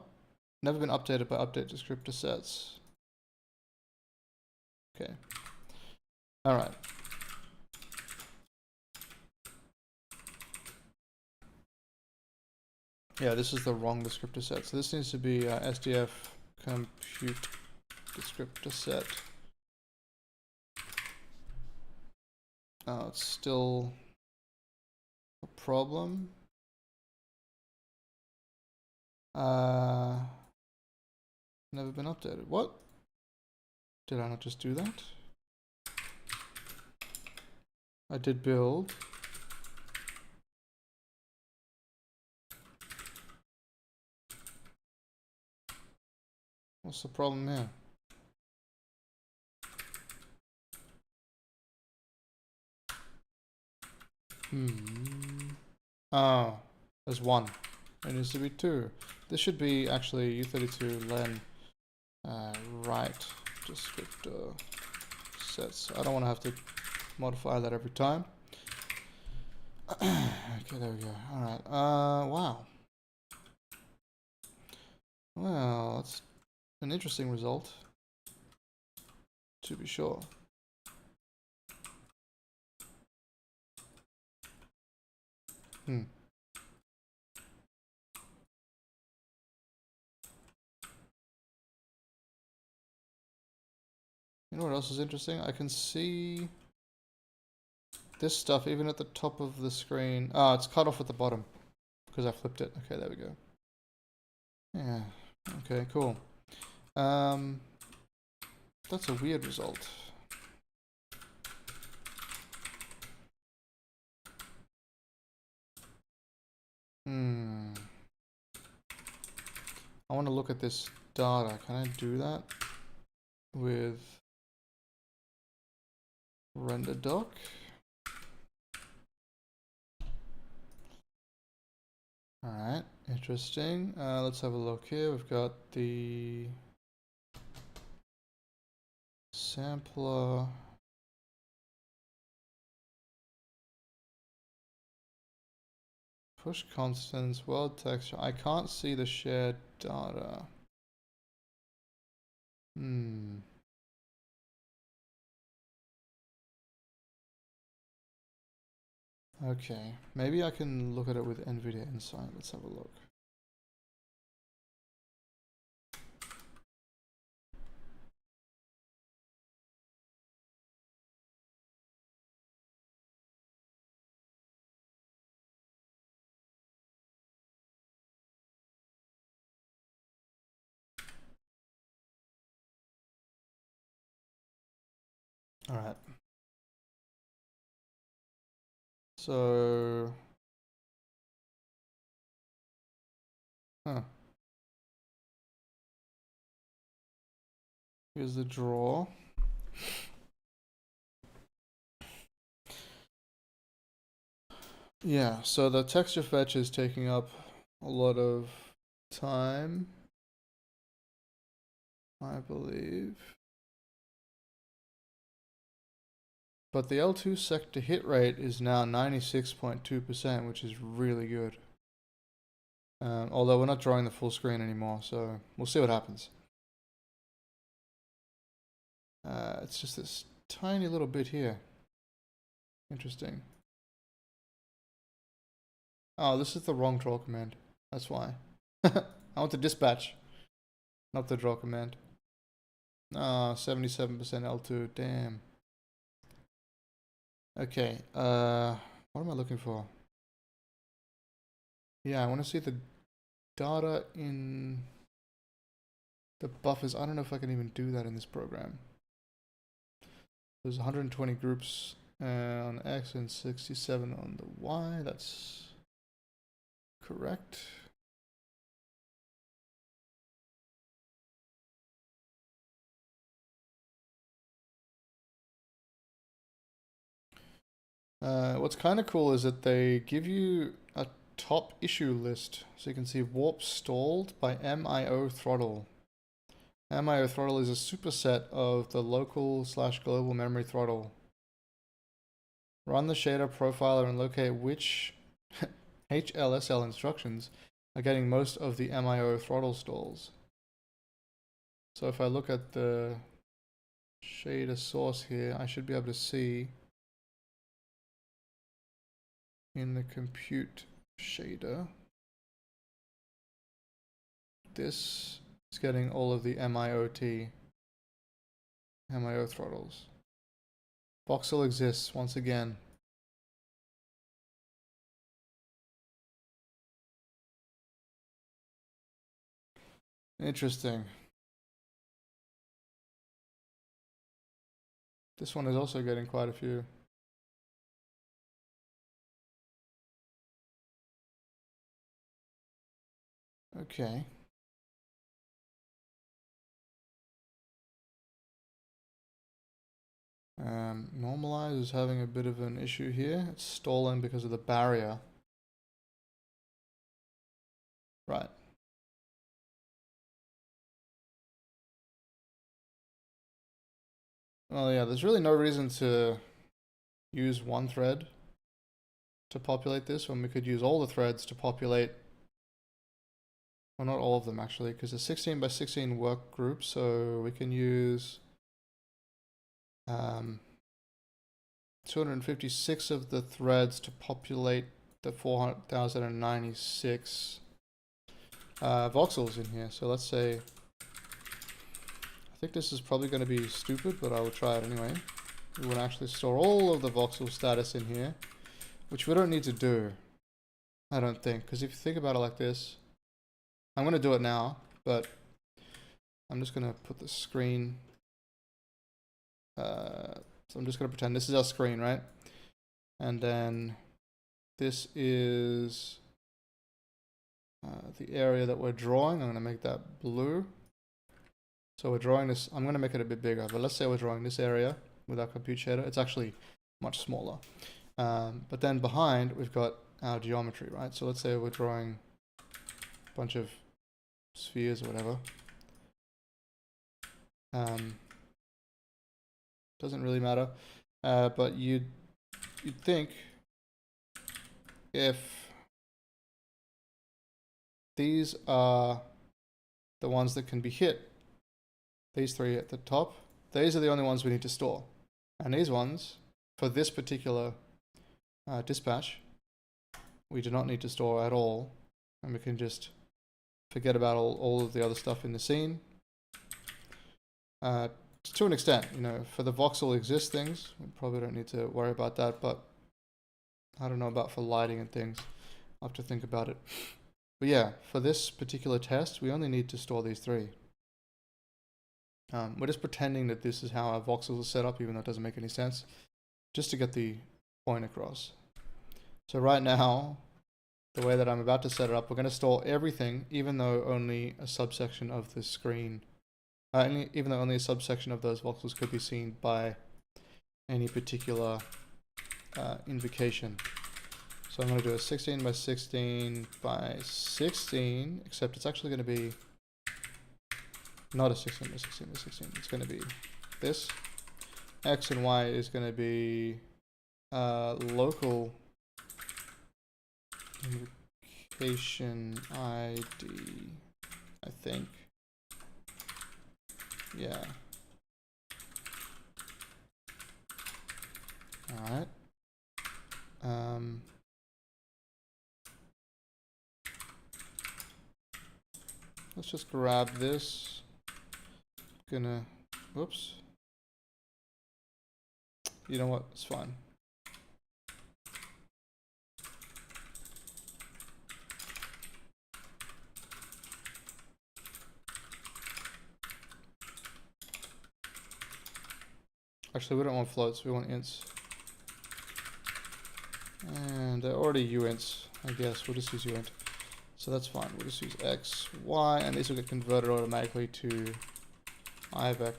been updated by update descriptor sets. Okay. All right. Yeah, this is the wrong descriptor set. So this needs to be SDF compute descriptor set. Oh, it's still a problem. Never been updated. What? Did I not just do that? I did build. What's the problem here? Oh, there's one. There needs to be two. This should be actually U32 len right descriptor sets. I don't want to have to modify that every time. Okay, there we go. Alright. Wow. Well, that's an interesting result, to be sure. You know what else is interesting? I can see this stuff even at the top of the screen. Oh, it's cut off at the bottom because I flipped it. Okay, there we go. Yeah. Okay, cool. That's a weird result. I want to look at this data. Can I do that with render doc? Alright, interesting. Let's have a look here. We've got the sampler. Push constants, world texture. I can't see the shared data. Okay, maybe I can look at it with NVIDIA Insight. Let's have a look. All right. So, here's the draw. Yeah, so the texture fetch is taking up a lot of time, I believe. But the L2 sector hit rate is now 96.2%, which is really good. Although we're not drawing the full screen anymore, so we'll see what happens. It's just this tiny little bit here. Interesting. Oh, this is the wrong draw command. That's why. I want the dispatch, not the draw command. Ah, 77% L2. Damn. Okay. What am I looking for? Yeah, I want to see the data in the buffers. I don't know if I can even do that in this program. There's 120 groups on X and 67 on the Y. That's correct. What's kind of cool is that they give you a top issue list. So you can see warp stalled by MIO throttle. MIO throttle is a superset of the local/global memory throttle. Run the shader profiler and locate which HLSL instructions are getting most of the MIO throttle stalls. So if I look at the shader source here, I should be able to see in the compute shader, this is getting all of the MIO throttles. Voxel exists once again. Interesting. This one is also getting quite a few. Okay. Normalize is having a bit of an issue here. It's stalling because of the barrier. Right. Well, yeah, there's really no reason to use one thread to populate this when we could use all the threads to populate. Well, not all of them actually, because it's 16 by 16 work group, so we can use 256 of the threads to populate the 4,096 voxels in here. So let's say, I think this is probably going to be stupid, but I will try it anyway. We want to actually store all of the voxel status in here, which we don't need to do, I don't think, because if you think about it like this, I'm going to do it now, but I'm just going to put the screen, so I'm just going to pretend this is our screen, right? And then this is the area that we're drawing. I'm going to make that blue. So we're drawing this, I'm going to make it a bit bigger, but let's say we're drawing this area with our compute shader. It's actually much smaller. But then behind, we've got our geometry, right? So let's say we're drawing a bunch of spheres or whatever. Doesn't really matter. But you'd think if these are the ones that can be hit, these three at the top, these are the only ones we need to store. And these ones, for this particular dispatch, we do not need to store at all. And we can just forget about all of the other stuff in the scene. To an extent, you know, for the voxel exist things, we probably don't need to worry about that, but I don't know about for lighting and things. I'll have to think about it. But yeah, for this particular test, we only need to store these three. We're just pretending that this is how our voxels are set up, even though it doesn't make any sense, just to get the point across. So right now, the way that I'm about to set it up, we're going to store everything, even though only a subsection of the screen, even though only a subsection of those voxels could be seen by any particular invocation. So I'm going to do a 16 by 16 by 16, except it's actually going to be not a 16 by 16 by 16. It's going to be this. X and Y is going to be local invocation ID, I think. Yeah. Alright. Let's just grab this. Gonna, whoops. You know what? It's fine. Actually, we don't want floats, we want ints. And they're already uints, I guess. We'll just use uint. So that's fine. We'll just use x, y, and these will get converted automatically to IVEC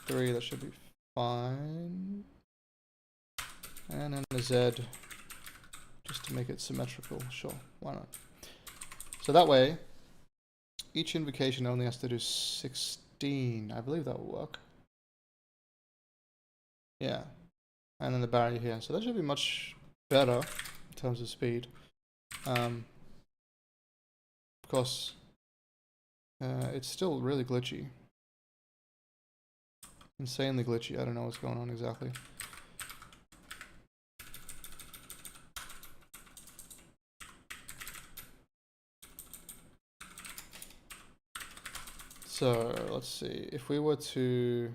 3. That should be fine. And then the z, just to make it symmetrical. Sure, why not? So that way, each invocation only has to do 16 15. I believe that will work. Yeah. And then the barrier here. So that should be much better in terms of speed. Of course, it's still really glitchy. Insanely glitchy. I don't know what's going on exactly. So let's see. If we were to,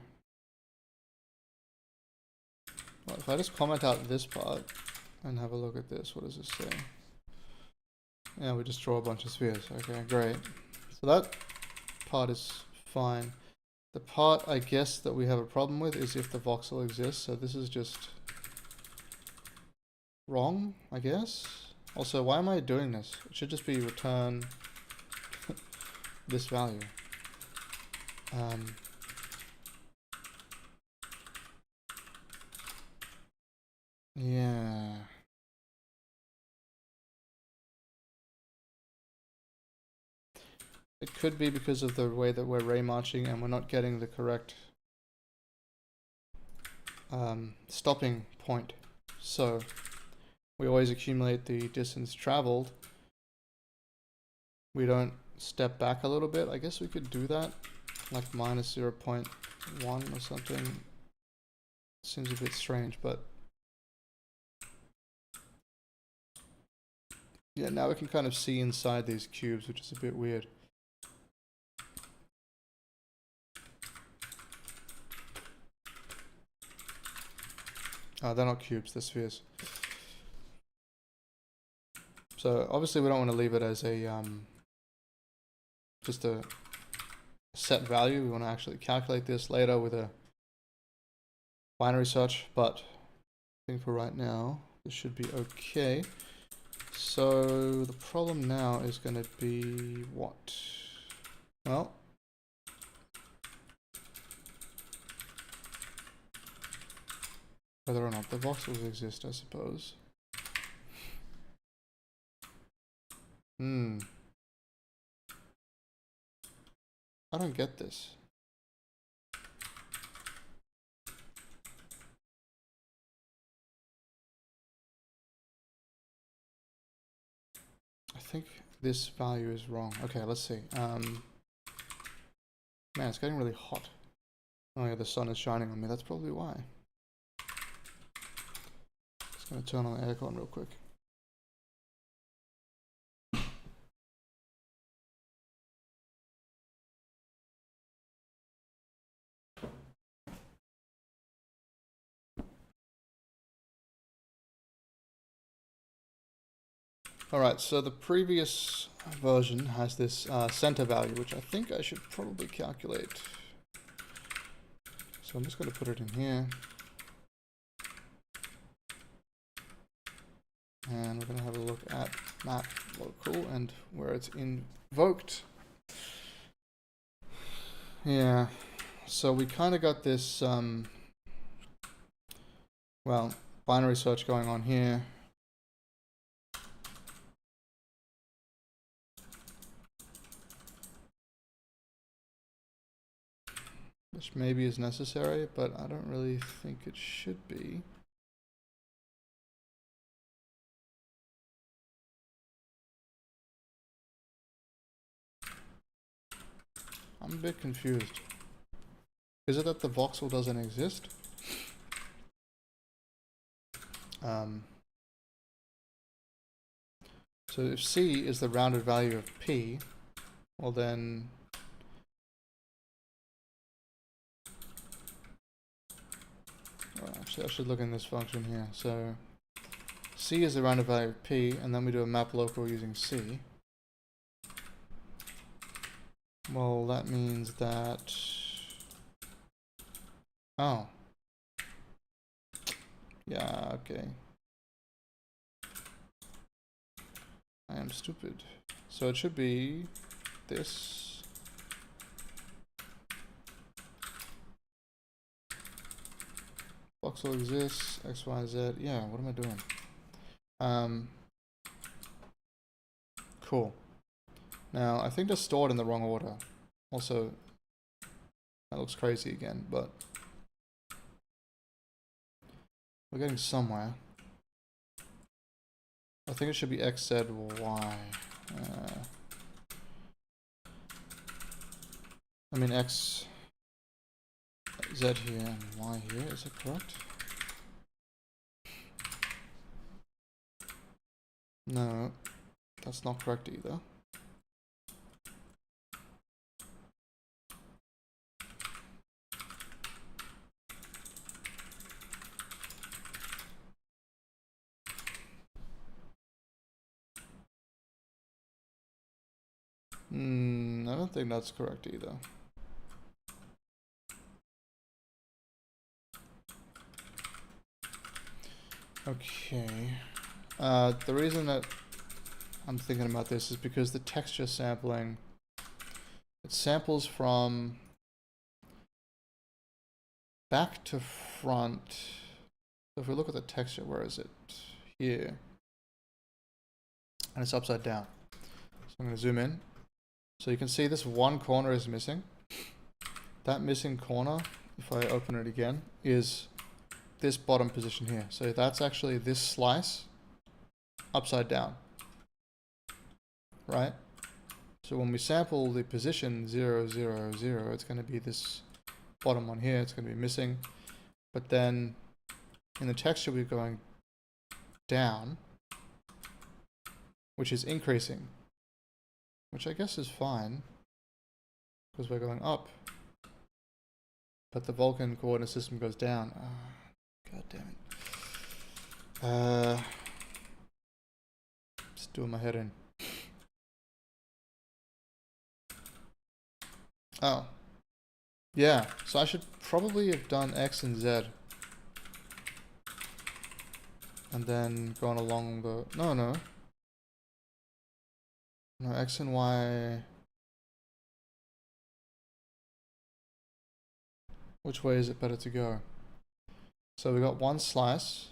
well, if I just comment out this part and have a look at this, what does this say? Yeah, we just draw a bunch of spheres. Okay, great. So that part is fine. The part, I guess, that we have a problem with is if the voxel exists. So this is just wrong, I guess. Also, why am I doing this? It should just be return this value. Yeah. It could be because of the way that we're Raymarching and we're not getting the correct stopping point. So we always accumulate the distance traveled. We don't step back a little bit. I guess we could do that, like minus 0.1 or something. Seems a bit strange, but yeah, now we can kind of see inside these cubes, which is a bit weird. Oh, they're not cubes, they're spheres. So obviously we don't want to leave it as a just a set value. We want to actually calculate this later with a binary search, but I think for right now this should be okay. So the problem now is going to be what? Well, whether or not the voxels exist, I suppose. I don't get this. I think this value is wrong. Okay, let's see. Man, it's getting really hot. Oh yeah, the sun is shining on me. That's probably why. Just gonna turn on the aircon real quick. Alright, so the previous version has this center value, which I think I should probably calculate. So I'm just going to put it in here. And we're going to have a look at map local and where it's invoked. Yeah, so we kind of got this, well, binary search going on here. Which maybe is necessary, but I don't really think it should be. I'm a bit confused. Is it that the voxel doesn't exist? So if C is the rounded value of P, well then actually I should look in this function here. So C is the rounded value of P, and then we do a map local using C. Well, that means that... Oh. Yeah, okay. I am stupid. So it should be this. Voxel exists, X, Y, Z. Yeah, what am I doing? Cool. Now, I think they're stored in the wrong order. Also, That looks crazy again, but we're getting somewhere. I think it should be X, Z, Y. I mean X, Z here and Y here, is it correct? No, that's not correct either. I don't think that's correct either. Okay. The reason that I'm thinking about this is because the texture sampling, it samples from back to front. So if we look at the texture, where is it? Here. And it's upside down. So I'm going to zoom in. So you can see this one corner is missing. That missing corner, if I open it again, is this bottom position here. So that's actually this slice upside down. Right? So when we sample the position 0, 0, 0, it's going to be this bottom one here. It's going to be missing. But then in the texture, we're going down, which is increasing, which I guess is fine because we're going up. But the Vulkan coordinate system goes down. Oh, God damn it. Just doing my head in. Oh. Yeah, so I should probably have done X and Z. And then gone along the... No, X and Y... Which way is it better to go? So we got one slice,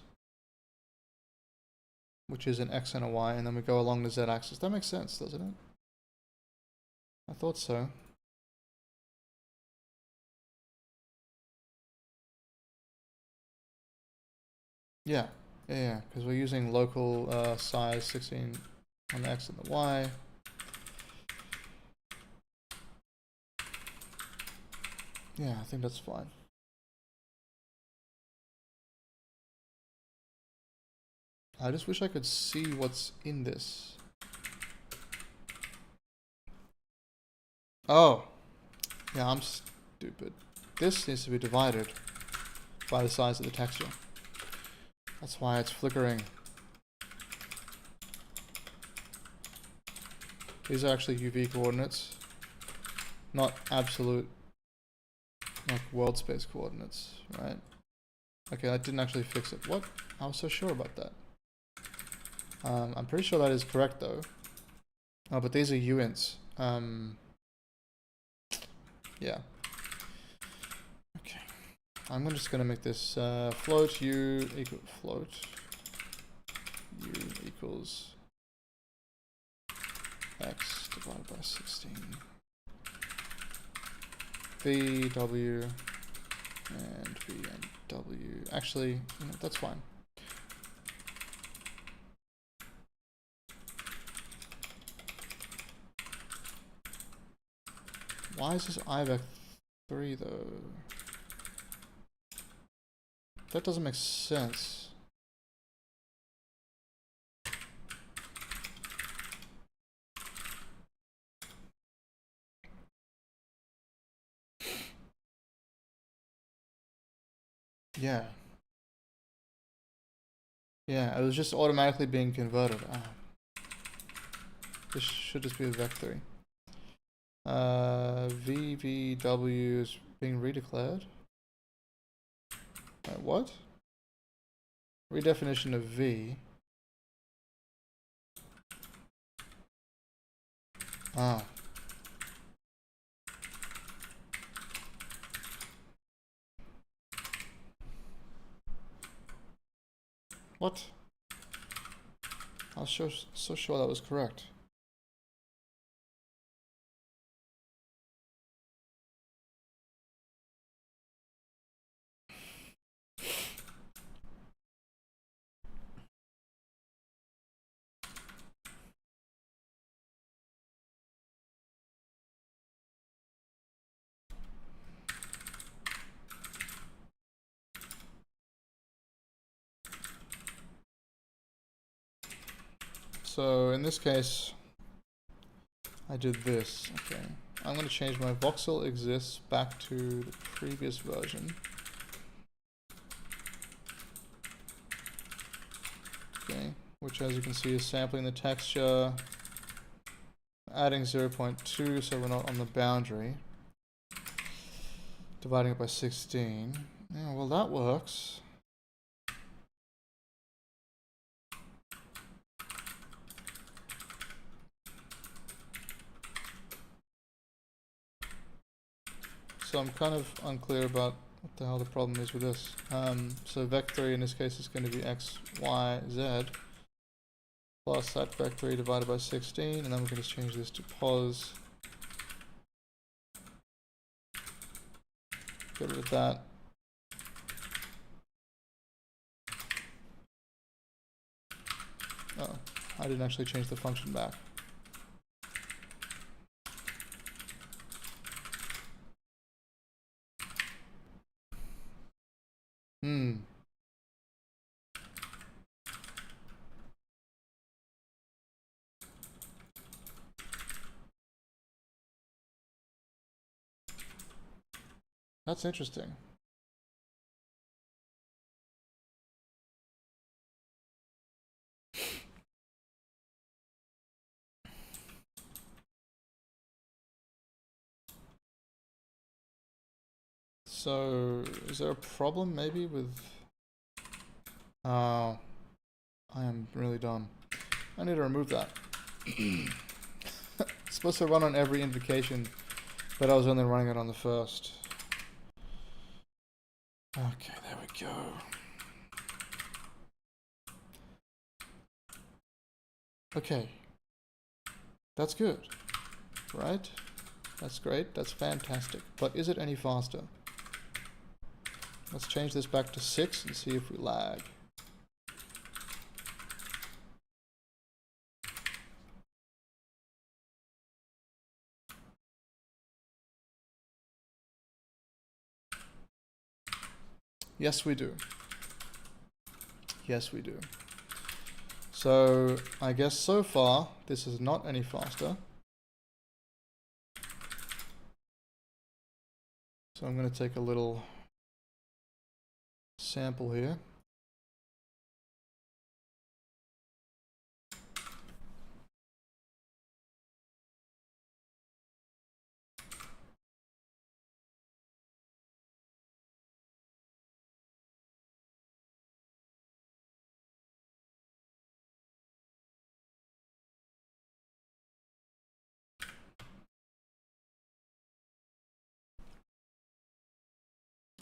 which is an X and a Y, and then we go along the Z axis. That makes sense, doesn't it? I thought so. Yeah, because we're using local size 16 on the X and the Y. Yeah, I think that's fine. I just wish I could see what's in this. Oh, yeah, I'm stupid. This needs to be divided by the size of the texture. That's why it's flickering. These are actually UV coordinates, not absolute, like world space coordinates, right? Okay, that didn't actually fix it. What? I was so sure about that. I'm pretty sure that is correct though. Oh, but these are uints. Yeah. Okay. I'm just gonna make this float u equal float u equals x divided by 16. V w and v and w. Actually, you know, that's fine. Why is this I vec 3 though? That doesn't make sense. Yeah. Yeah, it was just automatically being converted. This should just be a vec 3. VVW is being redeclared. Wait, what? Redefinition of V. Ah. What? I was so sure that was correct. So in this case, I did this. Okay, I'm going to change my voxel exists back to the previous version. Okay, which as you can see is sampling the texture, adding 0.2 so we're not on the boundary, dividing it by 16. Yeah, well that works. So I'm kind of unclear about what the hell the problem is with this. So vec3 in this case is going to be x, y, z plus that vec3 divided by 16, and then we're going to change this to pos. Get rid of that. Oh, I didn't actually change the function back. That's interesting. So, is there a problem maybe with... Oh, I am really dumb. I need to remove that. It's supposed to run on every invocation, but I was only running it on the first. Okay, there we go. Okay. That's good, right? That's great, that's fantastic. But is it any faster? Let's change this back to 6 and see if we lag. Yes, we do. Yes, we do. So, I guess so far, this is not any faster. So I'm going to take a little sample here.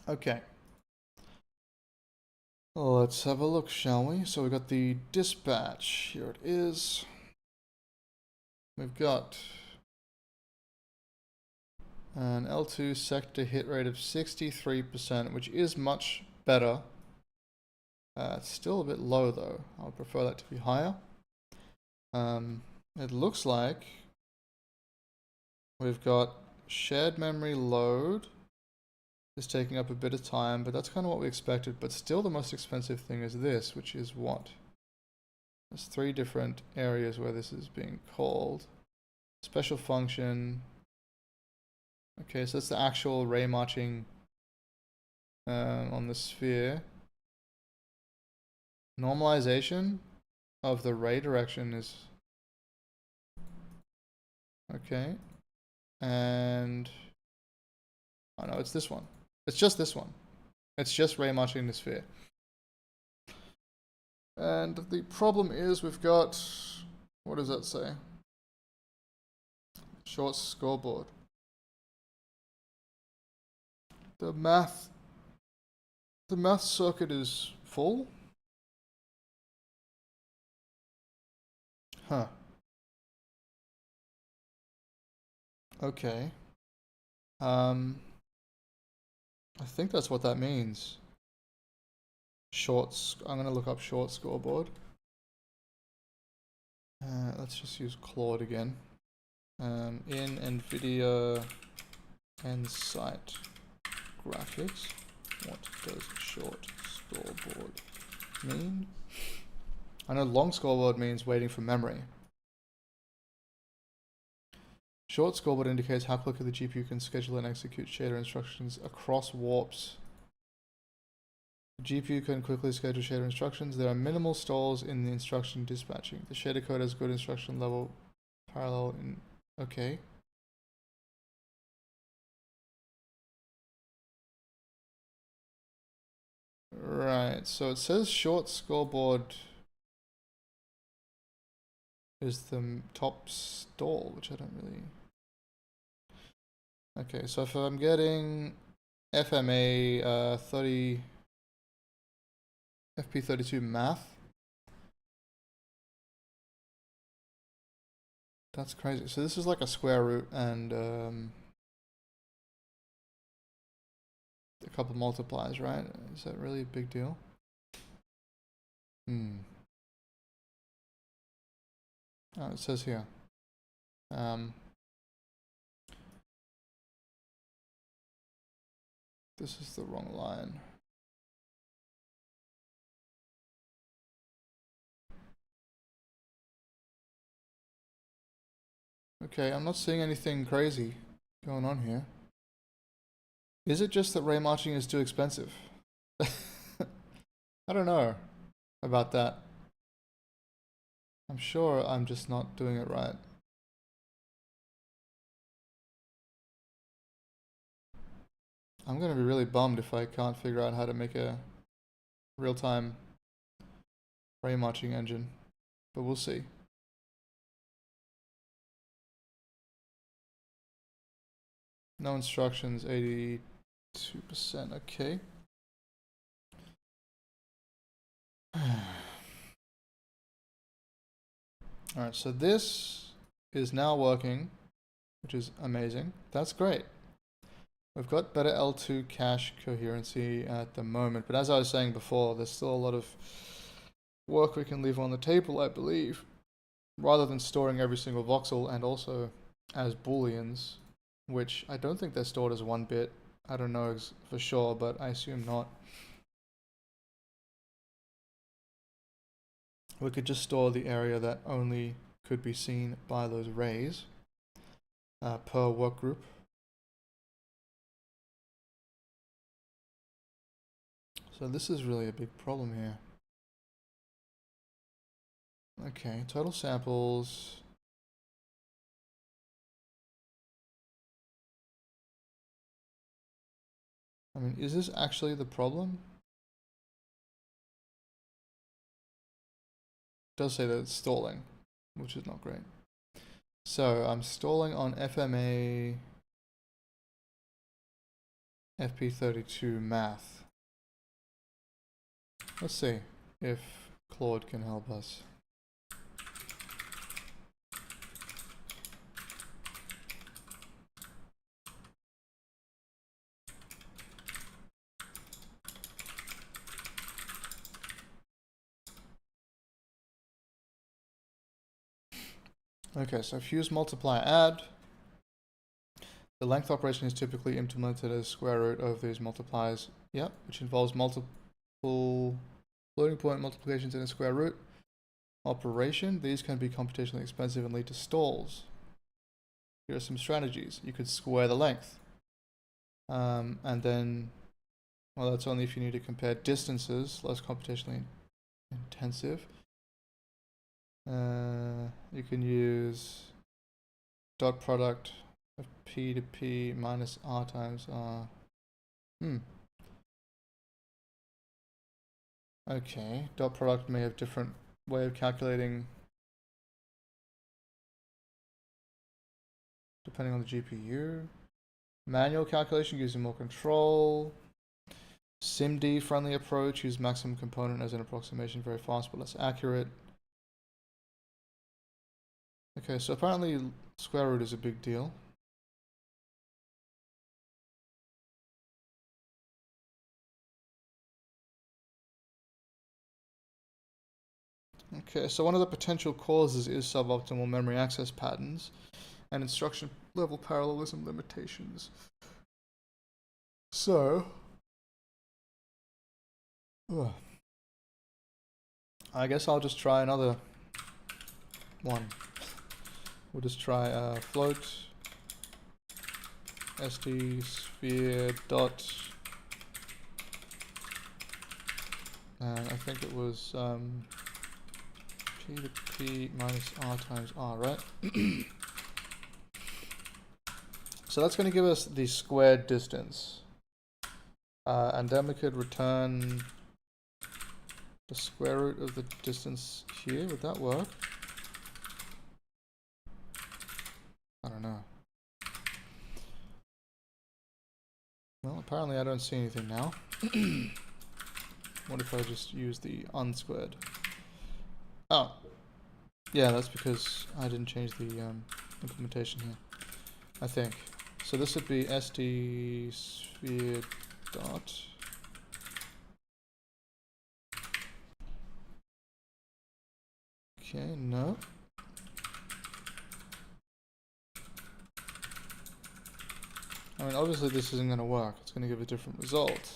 Okay. Let's have a look, shall we? So we got the dispatch. Here it is. We've got an L2 sector hit rate of 63%, which is much better. It's still a bit low though. I would prefer that to be higher. It looks like we've got shared memory load is taking up a bit of time, but that's kind of what we expected. But still the most expensive thing is this, which is what? There's 3 different areas where this is being called. Special function. Okay, so that's the actual Raymarching on the sphere. Normalization of the ray direction is... Okay. And... Oh no, it's this one. It's just this one. It's just Raymarching the sphere. And the problem is we've got... What does that say? Short scoreboard. The math circuit is full? Huh. Okay. I think that's what that means. I'm gonna look up short scoreboard. Let's just use Claude again. In NVIDIA Insight graphics, what does short scoreboard mean? I know long scoreboard means waiting for memory. Short scoreboard indicates how quickly the GPU can schedule and execute shader instructions across warps. The GPU can quickly schedule shader instructions. There are minimal stalls in the instruction dispatching. The shader code has good instruction level parallel in... Okay. Right, so it says short scoreboard is the top stall, which I don't really... Okay, so if I'm getting FMA 30... FP32 math, that's crazy. So this is like a square root and a couple multiplies, right? Is that really a big deal? Oh, it says here. This is the wrong line. Okay, I'm not seeing anything crazy going on here. Is it just that Raymarching is too expensive? I don't know about that. I'm sure I'm just not doing it right. I'm gonna be really bummed if I can't figure out how to make a real-time Raymarching engine, but we'll see. No instructions, 82%, okay. Alright, so this is now working, which is amazing. That's great. We've got better L2 cache coherency at the moment, but as I was saying before, there's still a lot of work we can leave on the table, I believe, rather than storing every single voxel and also as booleans, which I don't think they're stored as 1 bit. I don't know for sure, but I assume not. We could just store the area that only could be seen by those rays per work group. So this is really a big problem here. Okay, total samples. I mean, is this actually the problem? It does say that it's stalling, which is not great. So I'm stalling on FMA FP32 math. Let's see if Claude can help us. Okay, so fuse, multiply, add. The length operation is typically implemented as square root of these multipliers, yep, which involves multiple floating point multiplications in a square root operation. These can be computationally expensive and lead to stalls. Here are some strategies. You could square the length. And then, well, that's only if you need to compare distances, less computationally intensive. You can use dot product of P to P minus R times R. Okay, dot product may have different way of calculating depending on the GPU. Manual calculation using more control. SIMD friendly approach, use maximum component as an approximation, very fast but less accurate. Okay, so apparently square root is a big deal. Okay, so one of the potential causes is suboptimal memory access patterns and instruction level parallelism limitations. So, I guess I'll just try another one. We'll just try float st sphere dot, and I think it was p to p minus r times r, right? So that's going to give us the squared distance, and then we could return the square root of the distance here. Would that work? I don't know. Well, apparently I don't see anything now. What if I just use the unsquared? Oh, yeah, that's because I didn't change the implementation here, I think. So this would be st sphere dot. Okay, no. I mean, obviously this isn't going to work. It's going to give a different result.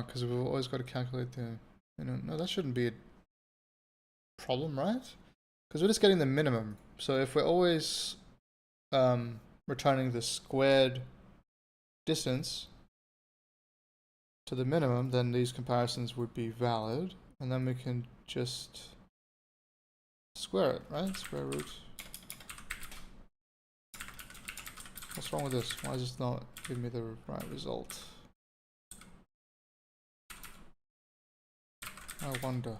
Because we've always got to calculate the, no, that shouldn't be a problem, right? Because we're just getting the minimum. So if we're always returning the squared distance to the minimum, then these comparisons would be valid, and then we can just square it, right? Square root. What's wrong with this? Why is this not giving me the right result? I wonder.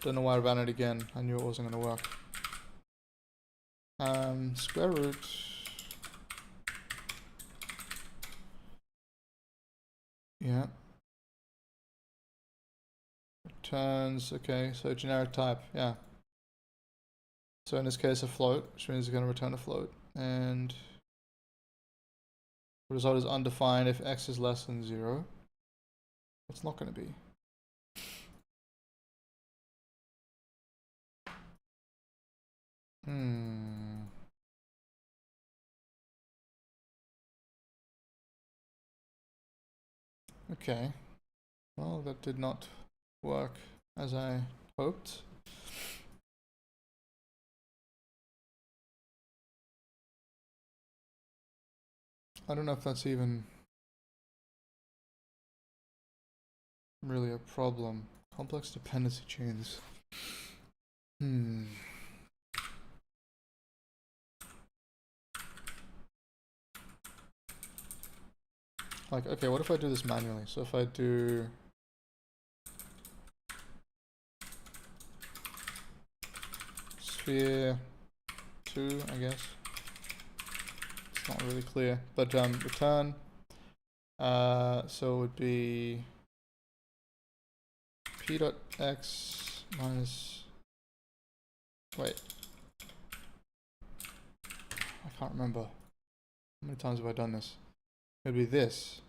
Don't know why I ran it again. I knew it wasn't going to work. Square root. Yeah. Returns, okay, so generic type, yeah. So in this case a float, which means it's going to return a float. And the result is undefined if x is less than 0. It's not going to be. Okay. Well, that did not work as I hoped. I don't know if that's even really a problem. Complex dependency chains. Like, okay, what if I do this manually? So if I do sphere 2, I guess. It's not really clear, but return. So it would be p dot x minus. Wait, I can't remember. How many times have I done this? It would be this,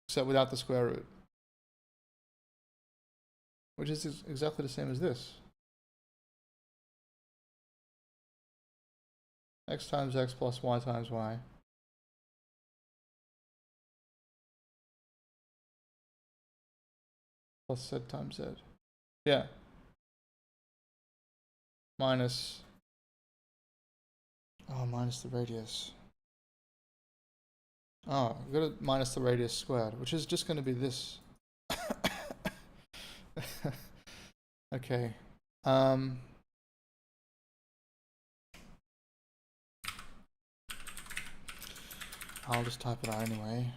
except without the square root, which is exactly the same as this. X times x plus y times y. Plus z times z. Yeah. Minus. Oh, minus the radius. Oh, we've got to minus the radius squared, which is just going to be this. Okay. I'll just type it out anyway.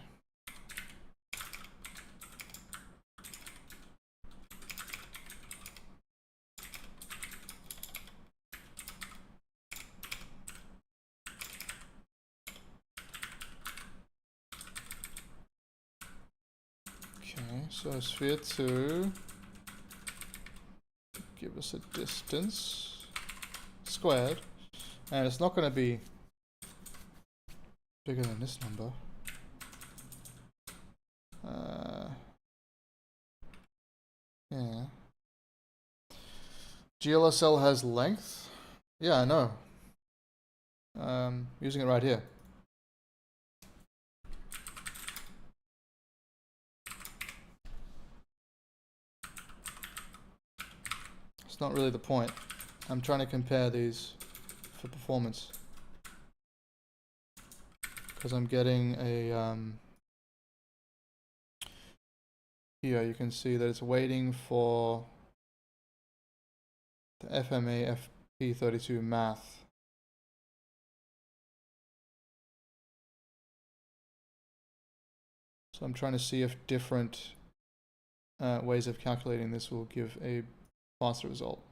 Okay, so sphere 2 give us a distance squared, and it's not going to be bigger than this number. Yeah. GLSL has length? Yeah, I know. Using it right here. It's not really the point. I'm trying to compare these for performance. Because I'm getting a... here you can see that it's waiting for the FMA FP32 math. So I'm trying to see if different ways of calculating this will give a faster result.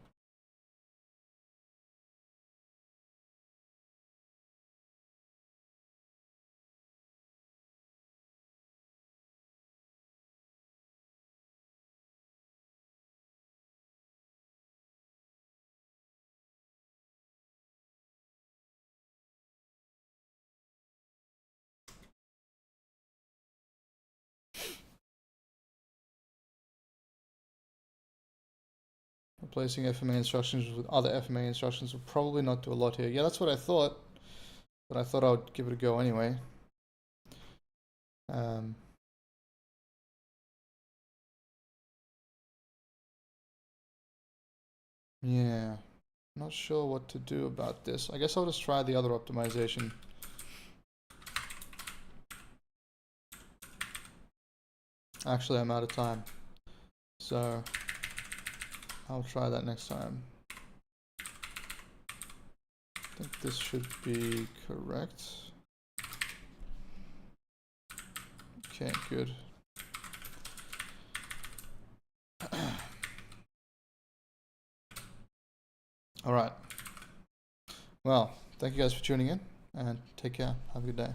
Replacing FMA instructions with other FMA instructions will probably not do a lot here. Yeah, that's what I thought, but I thought I would give it a go anyway. Yeah, not sure what to do about this. I guess I'll just try the other optimization. Actually, I'm out of time, so I'll try that next time. I think this should be correct. Okay, good. All right. Well, thank you guys for tuning in, and take care. Have a good day.